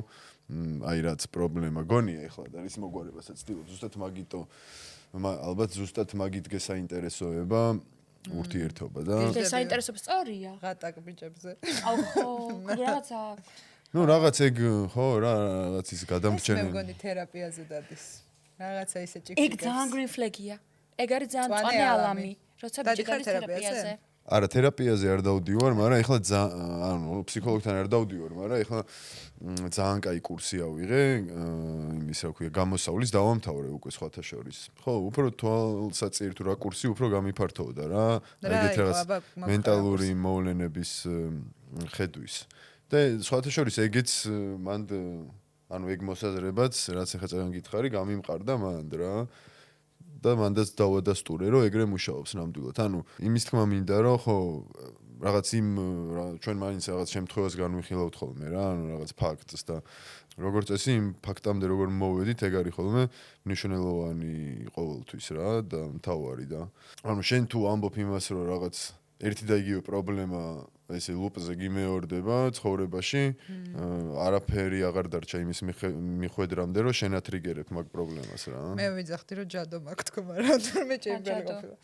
აი რაც პრობლემა გონია ეხლა და ის მოგვარებასაც ვთქვი, ზუსტად მაგიტო ალბათ ზუსტად მაგით გესაინტერესოება ურთიერთობა და ეს საინტერესო სწორია. ღატაკ ბიჭებზე. აუ ხო, რაღაცა ნუ რაღაც ეგ ხო რა რაღაც ის მე გადამრჩენელი. მგონი თერაპიაზე დადის. რაღაცა ისე ჭიქჭიქებს. ეგ ძალიან green flag-ია. ეგ არის ძალიან მწვანე ალამი. როცა ბიჭი გადის თერაპიაზე. არა თერაპიაზე არ დავდივარ, მაგრამ ეხლა ანუ ფსიქოლოგთან არ დავდივარ, მაგრამ ეხლა ძალიან კაი კურსი ავიღე, იმის რა ქვია, გამოსავლის დავამთავრე უკვე სხვათა შორის. ხო, უფრო თვალსაწიერ თუ რა კურსი უფრო გამიფართოვდა რა. ეგეთ რაღაც მენტალური მოვლენების ხედვის. და სხვათა შორის ეგეც მანდ ანუ ეგ მოსაზრებაც, რაც ახლა წეგან გითხარი, გამიმყარდა მანდ რა. და მანდაც დავადასტურე, რომ ეგრე მუშაობს ნამდვილად. ანუ იმის თქმა მინდა, რომ ხო რაღაც იმ ჩვენ მაინც რაღაც შემთხვევას განვიხილავთ ხოლმე რა, ანუ რაღაც ფაქტს და როგორც წესი იმ ფაქტამდე როგორ მოვედით, ეგ არის ხოლმე მნიშვნელოვანი ყოველთვის რა და მთავარი და ანუ შენ თუ ამბობ იმას, რომ რაღაც ერთი და იგივე პრობლემა ესე ლუპზე გიმეორდება ცხოვრებაში, არაფერი აღარ დარჩა იმის მიხვედრამდე, რომ შენ ათრიგერებ მაგ პრობლემას რა. მე ვიძახდი, რომ ჯადო მაგ თქო, მაგრამ თურმე ჭირბელი ყოფილა.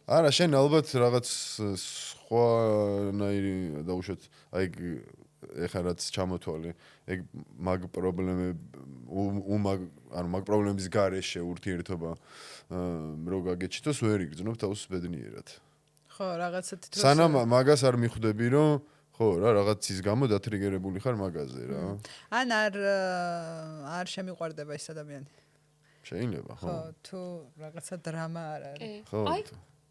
არა, შენ ალბათ რაღაც სხვანაირი დაუშვათ, აი ეხლა რაც ჩამოთვალე, ეგ მაგ პრობლემები ანუ მაგ პრობლემის გარეშე ურთიერთობა რო გაგეჩითოს, ვერ იგრძნობ თავს ბედნიერად. ხო, რაღაცა თითქოს სანამ მაგას არ მიხვდები, რომ ხო რა, რაღაცის გამო დათრიგერებული ხარ მაგაზე რა. ან არ შემიყვარდება ეს ადამიანი. შეიძლება, ხო. ხო, თუ რაღაცა დრამა არ არის. ხო. აი,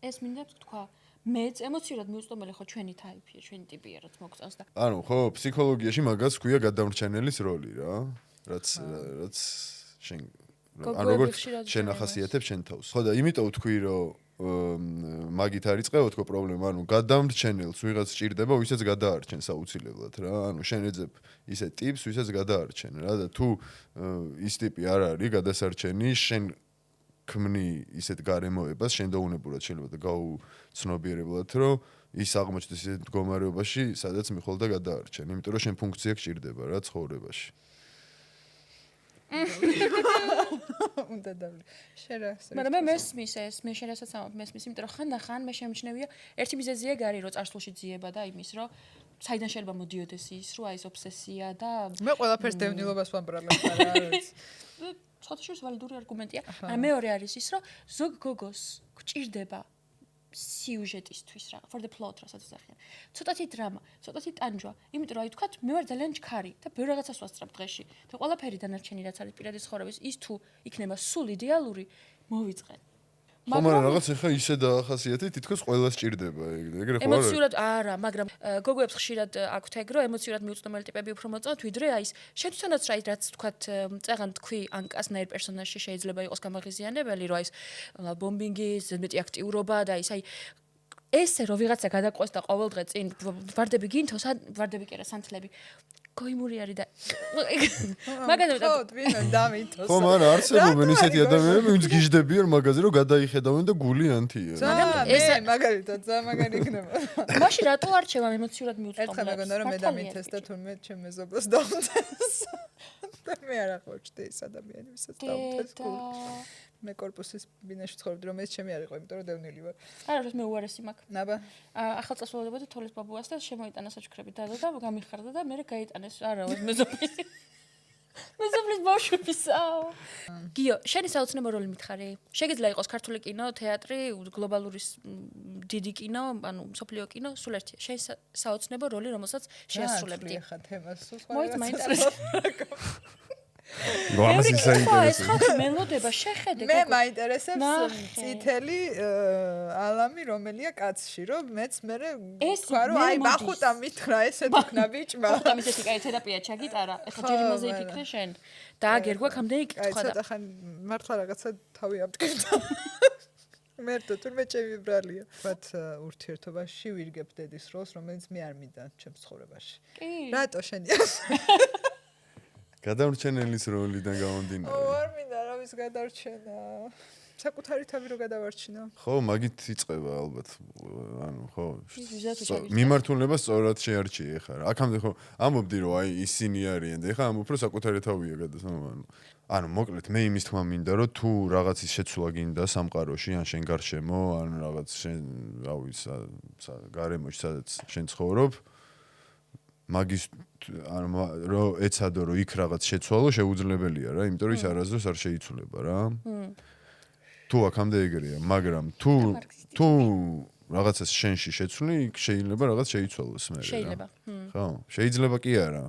ეს მინდა თქვა, მეც ემოციურად მიუწვდომელი ხო ჩვენი ტაიპია, ჩვენი ტიპია, რაც მოგწონს და. ანუ ხო, ფსიქოლოგიაში მაგას ქვია გადამრჩენელის როლი რა. რაც შენ ანუ როგორც შენ ახასიათებ შენ თავს. ხო და იმიტომ ვთქვი, რომ მაგით არის წევა თქო პრობლემა, ანუ გადამრჩენელს ვიღაც სჭირდება, ვისაც გადაარჩენს აუცილებლად რა. ანუ შენ ეძებ ისე ტიპს, ვისაც გადაარჩენ რა და თუ ის ტიპი არ არის გადასარჩენი, შენ ქმნი ისეთ გარემოებას, შენ დაუნებურად შეიძლება გაუცნობიერებლად, რომ ის აღმოჩნდეს ისეთ მდგომარეობაში, სადაც მიხვალ და გადაარჩენ, იმიტომ რომ შენ ფუნქცია გჭირდება რა ცხოვრებაში. უნდა დავli. შერას. მაგრამ მე მესმის ეს, მე შენასაც ამბობ მესმის, იმიტომ რომ ხან მე შემჩნევია ერთი მიზეზია გარი, რომ წარსულში ძიება და იმის, რომ საიდან შეიძლება მოდიოდეს ის, რომ აი ეს ობსესია და მე ყველაფერს დევნილობას ვამბრალებ არა არის. ცოტა ვალიდური არგუმენტია. მაგრამ მეორე არის ის, რომ ზოგ გოგოს გჭირდება სიუჟეტისთვის რა, for the plot რასაც იზახიან. ცოტათი დრამა, ცოტათი ტანჯვა, იმიტომ რომ აი თქვათ, მე ვარ ძალიან ჩქარი და ბევრ რაღაცას ვასწრებ დღეში. და ყველაფერი დანარჩენი რაც არის პირადი ცხოვრების, ის თუ იქნება სულ იდეალური, მოვიწყენ. მაგრამ რაღაც ახლა ისე დაახასიათე, თითქოს ყველას ჭირდება ეგრე ხო არა? ემოციურად არა, მაგრამ გოგოებს ხშირად აქვთ ეგ, რომ ემოციურად მიუწვდომელი ტიპები უფრო მოწონთ, ვიდრე აი ეს შენ თვითონაც რაც თქვათ წეგან თქვი ანკასნაირ პერსონაჟში შეიძლება იყოს გამაღიზიანებელი, რომ აი ეს ბომბინგი, ზედმეტი აქტიურობა და ის აი ესე რომ ვიღაცა გადაყვეს და ყოველდღე წინ ვარდები გინთოს, ვარდები კი არა სანთლები გოიმური არის და მაგაზე ხო, ვინ დამითოს. ხო, მაგრამ არსებობენ ისეთი ადამიანები, ვინც გიждდებიან მაგაზე, რომ გადაიხედავენ და გული ანთია. მაგრამ ეს მაგალითად მაგარი იქნება. მაშინ რატო არჩევა ემოციურად მიუწვდომელს? ერთხელ მეგონა რომ მე დამითეს და თურმე ჩემ მეზობლოს დავთეს. და მე არ აღვჭდი ეს ადამიანი, ვისაც დავთეს გული. მე კორპუსის ბინაში ცხოვრობდი, რომ ეს ჩემი არ იყო, იმიტომ რომ დევნილი ვარ. არა, რომ მე უარესი მაქვს. ნაბა. ახალწესულობაზე თოლის ბაბუას და შემოიტანა საჩუქრები დადო და გამიხარდა და მე გაიტანეს არა მეზობლის. მეზობლის ბავშვებისაო. გიო, შენი საოცნებო როლი მითხარი? შეგიძლია იყოს ქართული კინო, თეატრი, გლობალური დიდი კინო, ანუ მსოფლიო კინო, სულ ერთია. შენი საოცნებო როლი, რომელსაც შეასრულებდი. ხა თემას სულ მაინტერესებს. ამას ისე ეს ხალხი მელოდება შეხედე. მე მაინტერესებს წითელი ალამი რომელია კაცში, რომ მეც მე თქვა რომ აი ბახუტა მითხრა ესე თქნა ბიჭმა. ბახუტა მითეთი კაი თერაპია ჩაგიტარა. ეხლა ჯერ იმაზე იფიქრე შენ. დააგერგვა ქამდენი კითხვა და. აი ცოტა ხან მართლა რაღაცა თავი აბტკეჭდა. მერტო თურმე ჩემი ბრალია. ვთქვათ ურთიერთობაში ვირგებ დედის როლს, რომელიც მე არ მინდა ჩემს ცხოვრებაში. რატო შენია? გადამრჩენელის როლიდან გამომდინარე. არ მინდა რა ის გადარჩენა. საკუთარი თავი რო გადავარჩინო. ხო, მაგით იწყება ალბათ. ანუ ხო. მიმართულება სწორად შეარჩიე ხარ. აქამდე ხო ამბობდი რომ აი ისინი არიან და ეხლა ამბობ რომ საკუთარი თავია გადასამოვანო. ანუ მოკლედ მე იმის თქმა მინდა რომ თუ რაღაცის შეცვლა გინდა სამყაროში ან შენ გარშემო ან რაღაც შენ რავი გარემოში სადაც შენ ცხოვრობ მაგის რო ეცადო რომ იქ რაღაც შეცვალო შეუძლებელია რა, იმიტომ რომ ის არასდროს არ შეიცვლება რა. თუ აქამდე ეგრეა, მაგრამ თუ რაღაცას შენში შეცვლი, იქ შეიძლება რაღაც შეიცვალოს მე რა. შეიძლება. ხო, შეიძლება კი არა.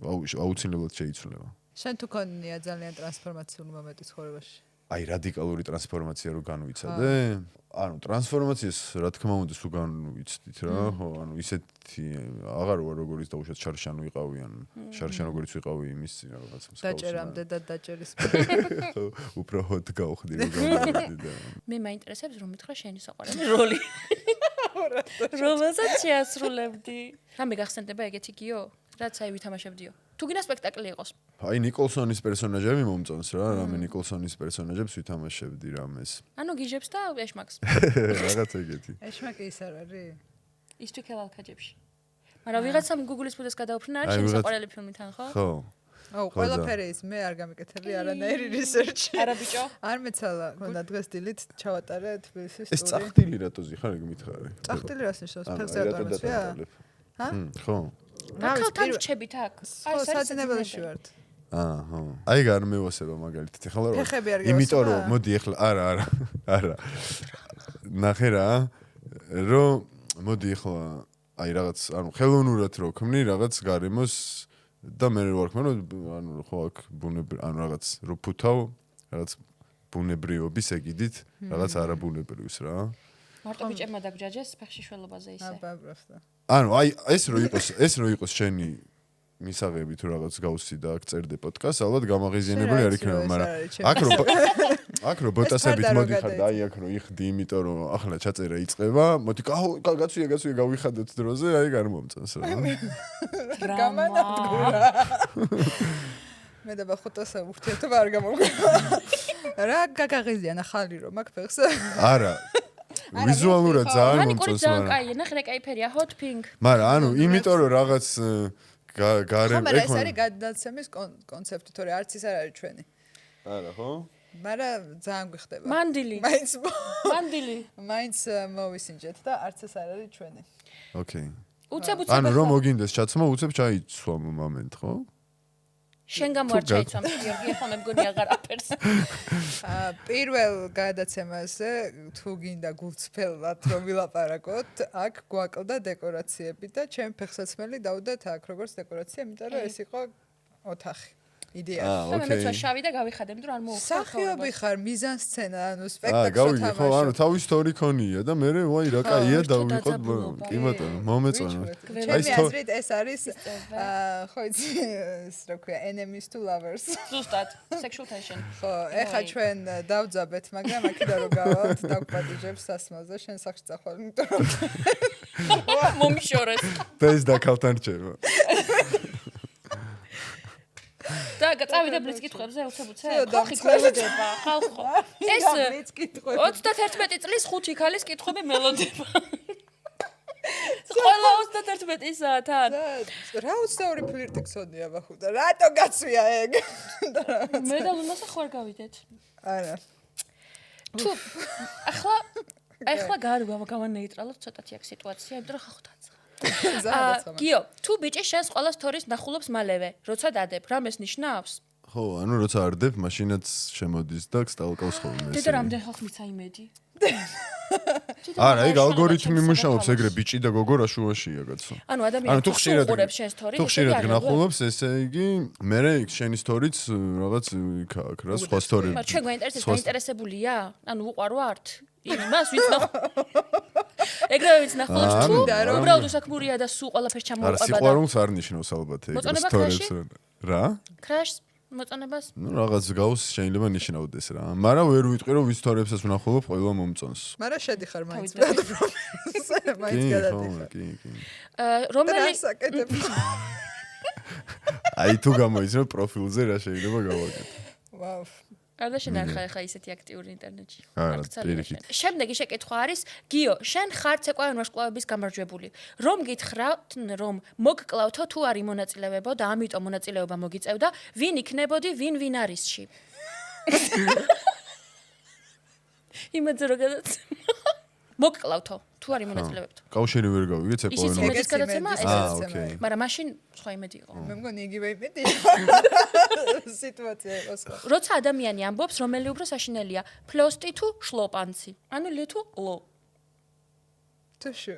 აუცილებლად შეიცვლება. შენ თუ გქონია ძალიან ტრანსფორმაციული მომენტი ცხოვრებაში? აი რადიკალური ტრანსფორმაცია რო განვიცადე? ანუ ტრანსფორმაციას რა თქმა უნდა სულ განვიცდით რა, ხო, ანუ ისეთი აღარ ვარ როგორც დაუშვათ შარშან ვიყავი, ან შარშან როგორც ვიყავი იმის წინ რაღაც მსგავსი. დაჭერამდე და დაჭერის. უფრო hot გავხდი რომ გამოვიდი და მე მაინტერესებს რომ მითხრა შენი საყვარელი როლი. რომელსაც შეასრულებდი. რამე გახსენდება ეგეთი გიო? რაც აი ვითამაშებდიო. თუ გინდა სპექტაკლი იყოს. აი ნიკოლსონის პერსონაჟები მომწონს რა, რამე ნიკოლსონის პერსონაჟებს ვითამაშებდი რამეს. ანუ გიჟებს და ეშმაკს. რაღაც ეგეთი. ეშმაკი ის არ არის? ის თვითონ კაჯებში. მაგრამ ვიღაცამ Google-ის ფუძეს გადაუფრნა არის შენი საყვარელი ფილმიდან, ხო? ხო. აუ, ყველაფერი ის მე არ გამიკეთები არანაირი რისერჩი. არა ბიჭო. არ მეცალა, მგონდა დღეს დილით ჩავატარე თბილისის ეს ტური. წახტილი რატო ზიხარ ეგ მითხარი? წახტილი რას ნიშნავს? ფეხზე არ დამეცვია? ჰა? ხო. რაკალთან რჩებით აქ? ხო, საძინებელში ვართ. აჰა. აი გამევასება მაგალითად. ეხლა რა? ფეხები არ იმიტომ რომ მოდი ეხლა არა. ნახე რა. რომ მოდი ეხლა აი რაღაც ანუ ხელოვნურად რო ქმნი რაღაც გარემოს და მე რო ვარქმე რომ ანუ ხო აქ ბუნებრივ ანუ რაღაც რო ფუთავ რაღაც ბუნებრიობის ეგიდით რაღაც არაბუნებრივს რა. მარტო ბიჭებმა დაგჯაჯეს ფეხში შველობაზე ისე. აბა. ანუ აი ეს რო იყოს შენი მისაღები თუ რაღაც გავსი და აქ წერდე პოდკასტს, ალბათ გამაღიზიანებელი არ იქნება, მაგრამ აქ რო ბოტასებით მოდიხარ და აი აქ რო იხდი, იმიტომ რომ ახლა ჩაწერა იწყება, მოდი გაცვია გავიხადოთ დროზე, აი გამომწონს რა. გამანადგურა. მე და ბახუტასა ურთიერთობა არ გამომგონა. რა გაგაღიზიანა ხალი რომ აქ ფეხს? არა. ვიზუალურად ძალიან მანიკური მომწონს, ძალიან კაია, ნახე რა კაი ფერია, hot pink. მაგრამ ანუ იმიტომ რომ რაღაც გარემო ეს არის გადაცემის კონცეფტი, თორე არც ის არ არის ჩვენი. არა, ხო? მაგრამ ძალიან გვიხდება. მანდილი. მანდილი. მაინც მოვისინჯეთ და არც ეს არ არის ჩვენი. ოკეი. უცებ ანუ რომ მოგინდეს ჩაცმა, უცებ ჩაიცვა მომენტ, ხო? შენ გამوار ჩაიცვა, გიორგი, ახლა მე მგონი აღარაფერს. პირველ გადაცემაზე თუ გინდა გულწრფელად რომ ვილაპარაკოთ, აქ გვაკლდა დეკორაციები და ჩემ ფეხსაცმელი დავდეთ აქ როგორც დეკორაცია, იმიტომ რომ ეს იყო ოთახი. იდეა. მე მეცვა შავი და გავიხადე, იმიტომ რომ არ მოუხდა. სახიობი ხარ, მიზანსცენა, ანუ სპექტაკლს გავიგე, ხო, ანუ თავის სტორი ქონია და მე ვაი რა კაია დავიყოთ, კი ბატონო, მომეწონა. ჩემი აზრით ეს არის ხო იცი, ეს რა ქვია, enemies to lovers. ზუსტად, sexual tension. ხო, ეხა ჩვენ დავძაბეთ, მაგრამ აქედან რომ გავალთ, დაგპატიჟებს სასმელზე, შენ სახში წახვალ, იმიტომ რომ მომიშორეს. და ეს დაკავთან რჩება. და წავიდე ბლიც კითხვებზე, უცებ. ხალხი გველოდება, ხალხო. ეს 31 წლის 5 ქალის კითხვები მელოდება. ყველა 31 ისაა თან. რა 22 ფლირტი გსონია ბახუტა. რატო გაცვია ეგ? მე და ლუნასა ხوار გავიდეთ. არა. თუ ახლა გავანეიტრალოთ ცოტათი აქ სიტუაცია, იმიტომ რომ ხახო დაწყა. გიო, თუ ბიჭი შენს ყველა სტორის ნახულობს მალევე, როცა დადებ, რამეს ნიშნავს? ხო, ანუ როცა არდებ, მაშინაც შემოდის და გსტალკავს ხოლმე. დედა რამდენ ხალხს მიცა იმედი? არა, ეგ ალგორითმი მუშაობს ეგრე ბიჭი და გოგო რა შუაშია კაცო. ანუ ადამიანი თუ ხშირად შენ სტორი, თუ ხშირად გნახულობს, ესე იგი, მე შენი სტორიც რაღაც იქ რა სხვა სტორი. მაგრამ ჩვენ გაინტერესებულია? ანუ უყვარვართ? იმას ვინც ეგრევე ვინც ნახულობს თუ უბრალოდ უსაქმურია და სულ ყველაფერს ჩამოუყვა და სიყვარულს არ ნიშნავს ალბათ ეგ სტორიებს რა? კრაშს მოწონებას? ნუ რაღაც გავს შეიძლება ნიშნავდეს რა. მაგრამ ვერ ვიტყვი რომ ვის სტორიებსაც ვნახულობ, ყველა მომწონს. მაგრამ შედიხარ მაინც მაინც გადადიხარ. კი. რომელი აი თუ გამოიცნო პროფილზე რა შეიძლება გავაკეთო. ვაუ. არა შენ არ ხარ ხა ისეთი აქტიური ინტერნეტში. არა, შემდეგი შეკითხვა არის, გიო, შენ ხარ ცეკვავენ ვარსკვლავების გამარჯვებული. რომ გითხრათ, რომ მოგკლავთო თუ არ იმონაწილეებო და ამიტომ მონაწილეობა მოგიწევდა, ვინ იქნებოდი, ვინ არისში? იმედზე რომ გადაცემა. მოგკლავთო, თუ არის მონაწილეებთ. კავშირი ვერ გავიგეთ ისიც ეკონომიკა. იმედის გადაცემა, ოკეი. მაგრამ მაშინ სხვა იმედი იყო. მე მგონი იგივე იმედი სიტუაცია იყო სხვა. როცა ადამიანი ამბობს, რომელი უფრო საშინელია, ფლოსტი თუ შლოპანცი? ანუ ლე თუ ლო. თუშუ.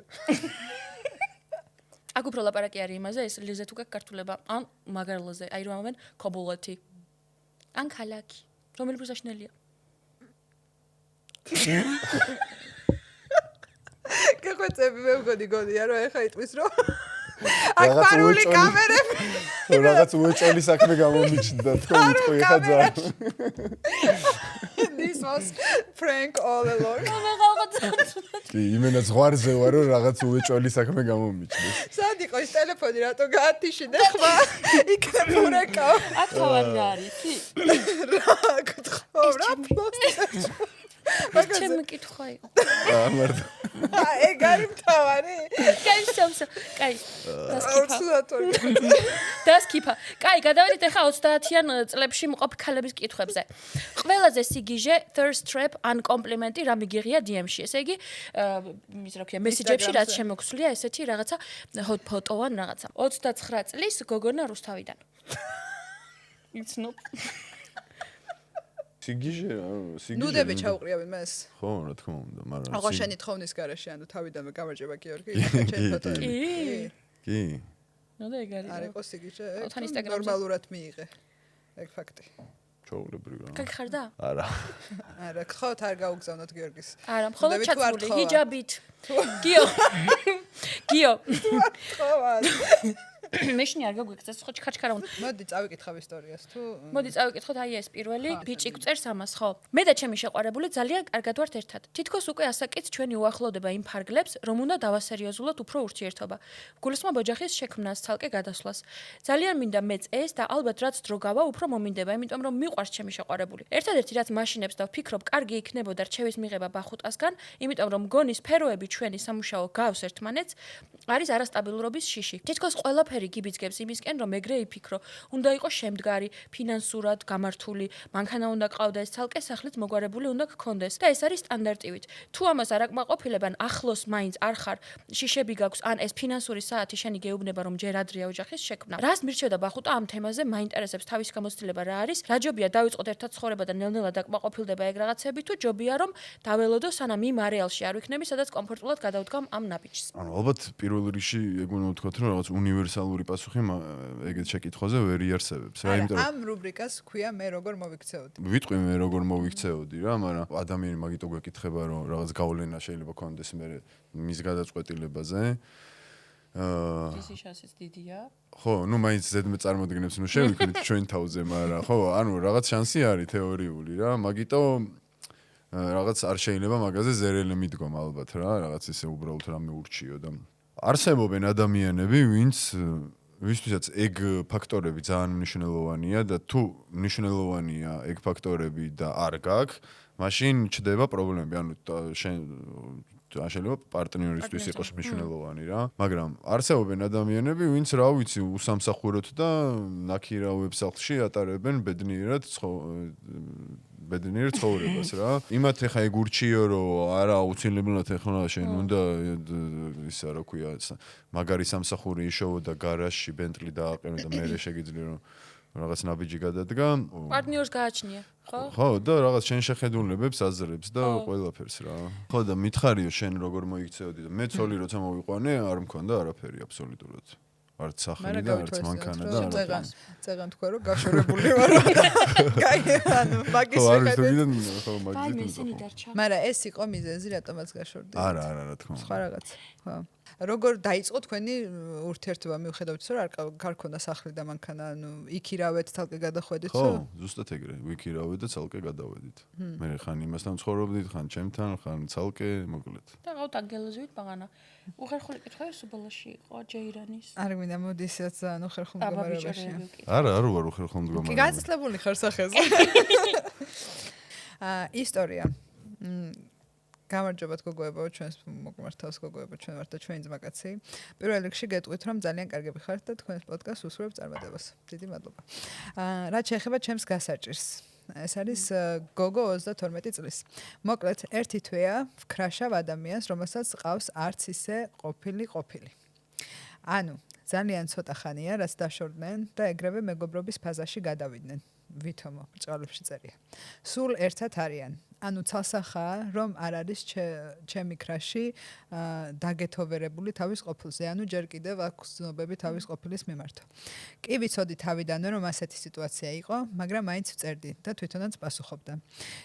აქ უფრო ლაპარაკი არის იმაზე, ეს ლეზე თუ გაქვს ქართულება, ან მაგარლოზე, აი რომ ამბობენ ქობულეთი. ან ქალაქი. რომელი უფრო საშინელია? გეხვეწები მე მგონი გონია რომ ეხა იტყვის რომ აქ ფარული კამერები რაღაც უეჭველი საქმე გამომიჩნდა თქო იტყვი ხა ძალიან This was prank all along. კი იმენა ზღვარზე ვარ რომ რაღაც უეჭველი საქმე გამომიჩნდა სად იყო ის ტელეფონი რატო გაათიშინე ხმა იქნებ ურეკავ აქ თავარი რა არის? კი. რა გთხოვ რა ფლოსტი ჩემი კითხვა იყო. მარტო ეგ არის თავარი კაი, სამსა. კაი. აუცილებლად დასკიფა. კაი, გადავედით ახლა 30-იან წლებში მყოფ ქალების კითხვებზე. ყველაზე სიგიჟე thirst trap ან კომპლიმენტი რა მიგიღია DM-ში. ესე იგი, ის რა ქვია, მესეჯებში რაც შემოგსულია, ესეთი რაღაცა hot photo ან რაღაცა. 29 წლის გოგონა რუსთავიდან. იცნობ. სიგიჟე ნუდები ჩაუყრიავენ მას ხო რა თქმა უნდა მაგრამ აღარ შენი თხოვნის garaში ანუ თავიდანვე გამარჯობა გიორგი ჩემ ფოტოები კი ნუ და ეგ არის. არ იყო სიგიჟე ოთან ინსტაგრამზე. ნორმალურად მიიღე ეგ ფაქტი ჩაუყრებრივ რა კაი ხარ და? არა არა გხოთ არ გაუგზავნოთ გიორგის არა, მხოლოდ ნუდები თუ არ ჩაცმული თხოვა? ჰიჯაბით. გიო. გიო. ხოვა მეშინი არ გაგვიქცეს, ხო ჩქარჩქარა უნდა. მოდი წავიკითხავ ისტორიას თუ მოდი წავიკითხოთ აი ეს პირველი ბიჭი გწერს ამას, ხო? მე და ჩემი შეყვარებული ძალიან კარგად ვართ ერთად. თითქოს უკვე ასაკით ჩვენი უახლოვდება იმ ფარგლებს, რომ უნდა დავასერიოზულოთ უფრო ურთიერთობა. გულისხმობ ოჯახის შექმნას, ცალკე გადასვლას. ძალიან მინდა მეც ეს და ალბათ რაც დრო გავა, უფრო მომინდება, იმიტომ რომ მიყვარს ჩემი შეყვარებული. ერთადერთი რაც მაშინებს და ვფიქრობ, კარგი იქნებოდა რჩევის მიღება ბახუტასგან, იმიტომ რომ გონი სფეროები ჩვენი სამუშაო გავს ერთმანეთს, არის არასტაბილურობის შიში. თითქოს ყველაფერი გიბიძგებს იმისკენ, რომ ეგრე იფიქრო. უნდა იყოს შემდგარი, ფინანსურად გამართული, მანქანა უნდა ყავდეს, ცალკე სახლით მოგვარებული უნდა გქონდეს და ეს არის სტანდარტივით. თუ ამას არ აკმაყოფილებან, ახლოს მაინც არ ხარ, შიშები გაქვს, ან ეს ფინანსური საათი შენი გეუბნება, რომ ჯერ ადრეა ოჯახის შექმნა. რას მირჩევდა ბახუტა ამ თემაზე, მაინტერესებს თავის გამოცდილება რა არის? რა ჯობია დავიწყოთ ერთად ცხოვრება და ნელ-ნელა დაკმაყოფილდება ეგ რაღაცები, თუ ჯობია რომ დაველოდო სანამ იმ არეალში არ ვიქნები, სადაც კომფორტულად გადავდგამ ამ ნაბიჯს. ანუ ალბათ პირველ რიგში ეგ უნდა ვთქვათ რომ რაღაც უნივერსალური პასუხი ეგეთ შეკითხვაზე ვერ იარსებებს რა იმიტომ რომ ამ რუბრიკას ქვია მე როგორ მოვიქცეოდი ვიტყვი მე როგორ მოვიქცეოდი რა მაგრამ ადამიანი მაგიტო გვეკითხება რომ რაღაც გავლენა შეიძლება კონდეს მე მის გადაწყვეტილებაზე ის შანსიც დიდია. ხო, ნუ მაინც ზედმე წარმოდგენებს ნუ შევიქმნით ჩვენ თავზე, მაგრამ ხო, ანუ რაღაც შანსი არის თეორიული რა, მაგიტო რაღაც არ შეიძლება მაგაზე ზერელი მიდგომ ალბათ რა, რაღაც ისე უბრალოდ რამე ურჩიო და არსებობენ ადამიანები, ვისთვისაც ეგ ფაქტორები ძალიან მნიშვნელოვანია და თუ მნიშვნელოვანია ეგ ფაქტორები და არ გაქვს, მაშინ ჩდება პრობლემები, ანუ შეიძლება პარტნიორისთვის იყოს მნიშვნელოვანი რა, მაგრამ არსებობენ ადამიანები, ვინც რა ვიცი, უსამსახუროთ და ნაქირავებ სახლში ატარებენ ბედნიერად ცხოვრებას რა. იმათ ეხა ეგ ურჩიო რომ არა აუცილებლად ეხლა შენ უნდა ისა რა ქვია, მაგარი სამსახური იშოვო და გარაჟში ბენტლი დააყენო და მე შეგიძლია რომ რაღაც ნაბიჯი გადადგა. პარტნიორს გააჩნია, ხო? ხო, და რაღაც შენ შეხედულებებს, აზრებს და ყველაფერს რა. ხო და მითხარიო შენ როგორ მოიქცეოდი და მე ცოლი როცა მოვიყვანე, არ მქონდა არაფერი აბსოლუტურად. არც სახლი და არც მანქანა და არაფერი. წეგან თქვა რომ გაშორებული ვარ. კაი, ანუ მაგის შეხედეთ. აი მე ისინი დარჩა. მაგრამ ეს იყო მიზეზი რატომაც გაშორდი. არა, რა თქმა უნდა. სხვა რაღაც. ხო. როგორ დაიწყო თქვენი ურთიერთობა მიუხედავად იმისა, რომ არ გარქონდა სახლი და მანქანა, ანუ იქირავეთ, ცალკე გადახვედით? ხო, ზუსტად ეგრე, ვიქირავეთ და ცალკე გადავედით. მე ხან იმასთან ცხოვრობდით, ხან ჩემთან, ხან ცალკე, მოკლედ. და ყავთ ანგელოზივით ბაღანა. უხერხული კითხვა სუბოლოში იყო ჯეირანის. არ მინდა მოდი ისეც ძალიან უხერხულ მდგომარეობაში. არა, არ ვარ უხერხულ მდგომარეობაში. კი, გაწესლებული ხარ სახეზე. ისტორია. გამარჯობათ გოგოებო, ჩვენს მოგმართავს გოგოებო, ჩვენ ვართ და ჩვენი ძმაკაცი. პირველ რიგში გეტყვით, რომ ძალიან კარგები ხართ და თქვენს პოდკასტს უსურვებ წარმატებას. დიდი მადლობა. რაც შეეხება ჩემს გასაჭირს. ეს არის გოგო 32 წლის. მოკლედ, ერთი თვეა ვქრაშავ ადამიანს, რომელსაც ყავს არც ისე ყოფილი. ანუ, ძალიან ცოტა ხანია, რაც დაშორდნენ და ეგრევე მეგობრობის ფაზაში გადავიდნენ. ვითომო, ბრჭყალებში წერია. სულ ერთად არიან. ანუ ცალსახაა, რომ არ არის ჩემი ქრაში დაგეთოვერებული თავის ყოფილზე, ანუ ჯერ კიდევ აქვს ცნობები თავის ყოფილის მიმართ. კი ვიცოდი თავიდანვე, რომ ასეთი სიტუაცია იყო, მაგრამ მაინც ვწერდი და თვითონაც პასუხობდა.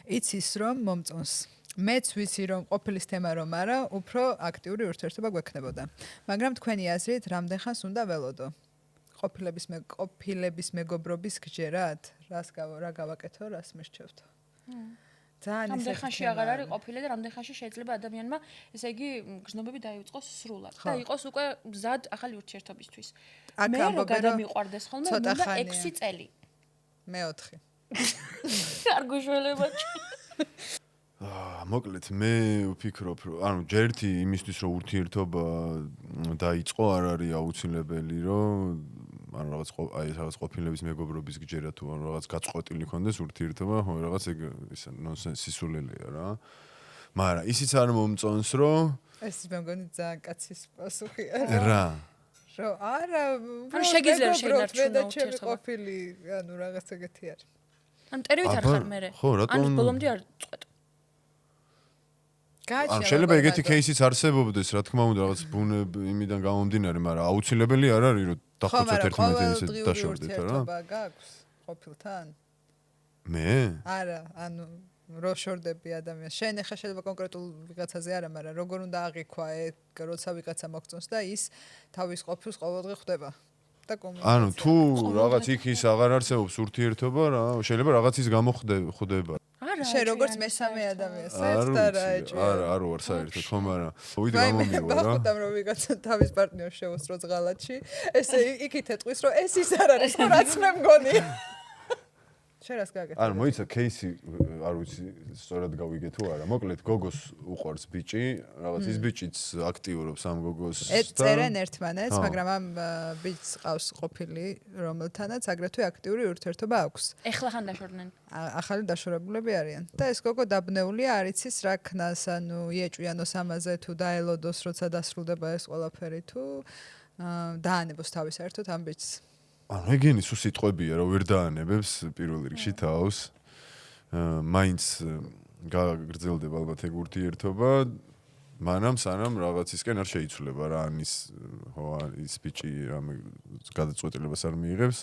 იცის, რომ მომწონს. მეც ვიცი, რომ ყოფილის თემა რომ არა, უფრო აქტიური ურთიერთობა გვექნებოდა. მაგრამ თქვენი აზრით, რამდენ ხანს უნდა ველოდო? ყოფილების მეგობრობის გჯერათ? რა გავაკეთო, რას მერჩევთო? რამდენ ხანში აღარ არის ყოფილი და რამდენ ხანში შეიძლება ადამიანმა, ესე იგი, გრძნობები დაიწყოს სრულად და იყოს უკვე მზად ახალი ურთიერთობისთვის. მე რო გადამიყვარდეს ხოლმე, უნდა 6 წელი. მე 4. არ გუშველება. მოკლედ მე ვფიქრობ, რომ ჯერთი იმისთვის რომ ურთიერთობა დაიწყო არ არის აუცილებელი, რომ რაღაც ყოფილების მეგობრობის გჯერა თუ რაღაც გაწყვეტილი ქონდეს ურთიერთობა, ხო რაღაც ეგ ისა ნონსენსი სისულელეა რა. მაგრამ ისიც არ მომწონს, რომ ეს მე მგონი ძალიან კაცის პასუხია. რა. რომ არა, ანუ შეგიძლია შეინარჩუნო ურთიერთობა. ყოფილი, ანუ რაღაც ეგეთი არის. ან მტერივით არ ხარ მე. ხო, რატომ? ან ბოლომდე არ წყვეტ. შეიძლება ეგეთი кейსიც არსებობდეს, რა თქმა უნდა, რაღაც ბუნებ იმიდან გამომდინარე, მაგრამ აუცილებელი არ არის, რომ დახოცოთ ერთმანეთს ისე დაშორდეთ რა. ურთიერთობა გაქვს ყოფილთან? მე? არა, ანუ რო შორდები ადამიანს. შენ ახლა შეიძლება კონკრეტულ ვიღაცაზე არა, მაგრამ როგორ უნდა აღიქვა, როცა ვიღაცა მოგწონს და ის თავის ყოფილს ყოველდღე ხვდება. ანუ თუ რაღაც იქ ის აღარ არსებობს ურთიერთობა რა, შეიძლება რაღაცის გამო ხვდება. შენ როგორც მესამე ადამიანს საერთოდ რა ეჭვია. არ ვარ საერთოდ, ხო, მაგრამ ვიდრე გამომივა რა. ბახუტამ რომ ვიღაცა თავის პარტნიორს შევოსწრო ზღალათში, ესე იქით ეთყვის რომ ეს ის არ არის, ხო რაც მე მგონი. შენ რას გააკეთე? ანუ მოიცა кейსი, არ ვიცი, სწორად გავიგე თუ არა. მოკლედ გოგოს უყვარს ბიჭი, რაღაც ის ბიჭიც აქტიურობს ამ გოგოს და წერენ ერთმანეთს, მაგრამ ამ ბიჭს ყავს ყოფილი, რომელთანაც აგრეთვე აქტიური ურთიერთობა აქვს. ეხლა ხან დაშორდნენ? ახალი დაშორებულები არიან. და ეს გოგო დაბნეულია, არ იცის რა ქნას, ანუ იეჭვიანოს ამაზე თუ დაელოდოს, როცა დასრულდება ეს ყველაფერი თუ დაანებოს თავის საერთოდ ამ ბიჭს. ანუ ეგენი სულ სიტყვებია, რომ ვერ დაანებებს პირველ რიგში თავს. მაინც გაგრძელდება ალბათ ეგ ურთიერთობა, მანამ სანამ რაღაცისკენ არ შეიცვლება რა, ის ის ბიჭი რამე გადაწყვეტილებას არ მიიღებს,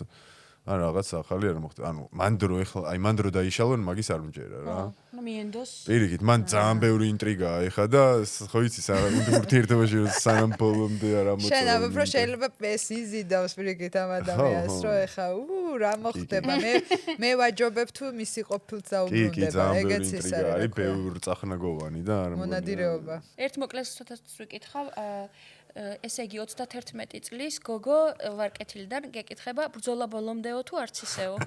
ან რაღაც ახალი არ მოხდება. ანუ მან დრო დაიშალონ, მაგის არ მჯერა რა. ნუ მიენდოს. პირიქით, მან ძალიან ბევრი ინტრიგაა ეხა და ხო იცი, ურთიერთობაში სანამ ბოლომდე არ ამოწონა. შენ აბა შეიძლება პესიზიდავს პირიქით ამ ადამიანს, რომ ეხა რა მოხდება, მე ვაჯობებ თუ მისი ყოფილს დაუბრუნდება, ეგეც ის არის. არის ბევრ წახნაგოვანი და არ მონადირეობა. ერთ მოკლეს ცოტას ვიკითხავ, ესე იგი 31 წლის გოგო ვარკეთილიდან გეკითხება ბრძოლა ბოლომდეო თუ არც ისეო?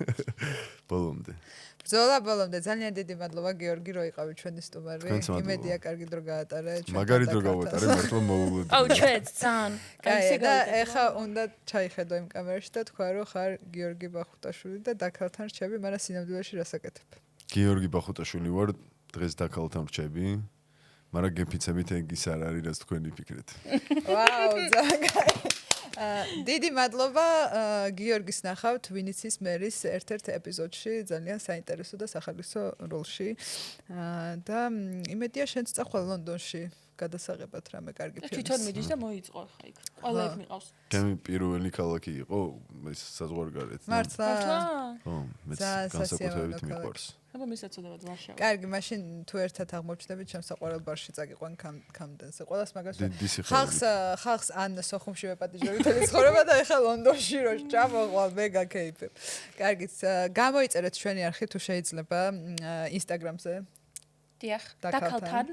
ბოლომდე. ბრძოლა ბოლომდე. ძალიან დიდი მადლობა გიორგი, რომ იყავი ჩვენი სტუმარი. იმედია კარგი დრო გაატარე ჩვენ. მაგარი დრო გავატარე, მართლა მოულოდნელად. აუ ჩვენც ძალიან. კაი, და ეხა უნდა ჩაიხედო იმ კამერაში და თქვა, რომ ხარ გიორგი ბახუტაშვილი და დაქალთან რჩები, მაგრამ სინამდვილეში რას აკეთებ? გიორგი ბახუტაშვილი ვარ, დღეს დაქალთან რჩები. მაგრამ გეფიცებით ეგ ის არ არის, რაც თქვენი ფიქრეთ. ვაუ, ძალიან კაი. დიდი მადლობა გიორგის ნახავთ ვინიცის მერის ერთ-ერთ ეპიზოდში, ძალიან საინტერესო და სახალისო როლში. და იმედია შენც წახვალ ლონდონში გადასაღებად რამე კარგი ფილმი. თვითონ მიდის და მოიწყო ხა იქ. ყველა იქ მიყავს. ჩემი პირველი ქალაქი იყო ეს საზღვარგარეთ. მართლა? ხო, მეც განსაკუთრებით მიყვარს. აბა მისაწოდებად ვარშავა. კარგი, მაშინ თუ ერთად აღმოჩნდებით, ჩემს საყვარელ ბარში წაგიყვან კამდენზე. ყველას მაგას ხალხს ან სოხუმში ვეპატიჟები მთელი ცხოვრება და ეხლა ლონდონში რო ჩამოღვალ, მე გაკეიფებ. კარგით, გამოიწერეთ ჩვენი არხი თუ შეიძლება ინსტაგრამზე. დიახ, დაქალთან.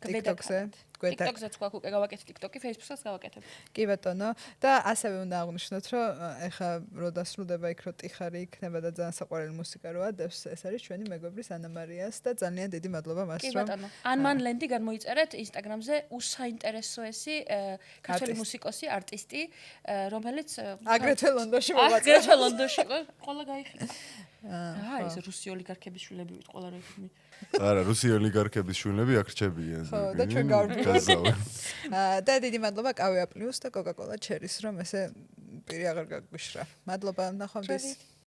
TikTok-ზე, თქვენ და TikTok-ზეც გვაქვს უკვე გავაკეთე TikTok-ი, Facebook-საც გავაკეთებ. კი ბატონო და ასევე უნდა აღვნიშნოთ რომ ეხა რო დასრულდება იქ რო ტიხარი იქნება და ძალიან საყვარელი მუსიკა რო ადევს ეს არის ჩვენი მეგობრის ანა მარიას და ძალიან დიდი მადლობა მას კი რომ ბატონო. ანმან ლენდი გამოიწერეთ Instagram-ზე უსაინტერესოესი ქართველი მუსიკოსი, არტისტი, რომელიც აგრეთვე ლონდონში მოვაწევ. აგრეთვე ლონდონში ყოლა გაიხიდა. ეს რუსი ოლიგარქების შვილები ვით ყოლა რო იქნი. არა, რუსი ოლიგარქების შვილები აქ რჩებიან. ხო, და ჩვენ გავდივართ. და დიდი მადლობა კავია პლუს და კოკა-კოლა ჩერის რომ ესე პირი აღარ გაგვიშრა. მადლობა ნახვამდის.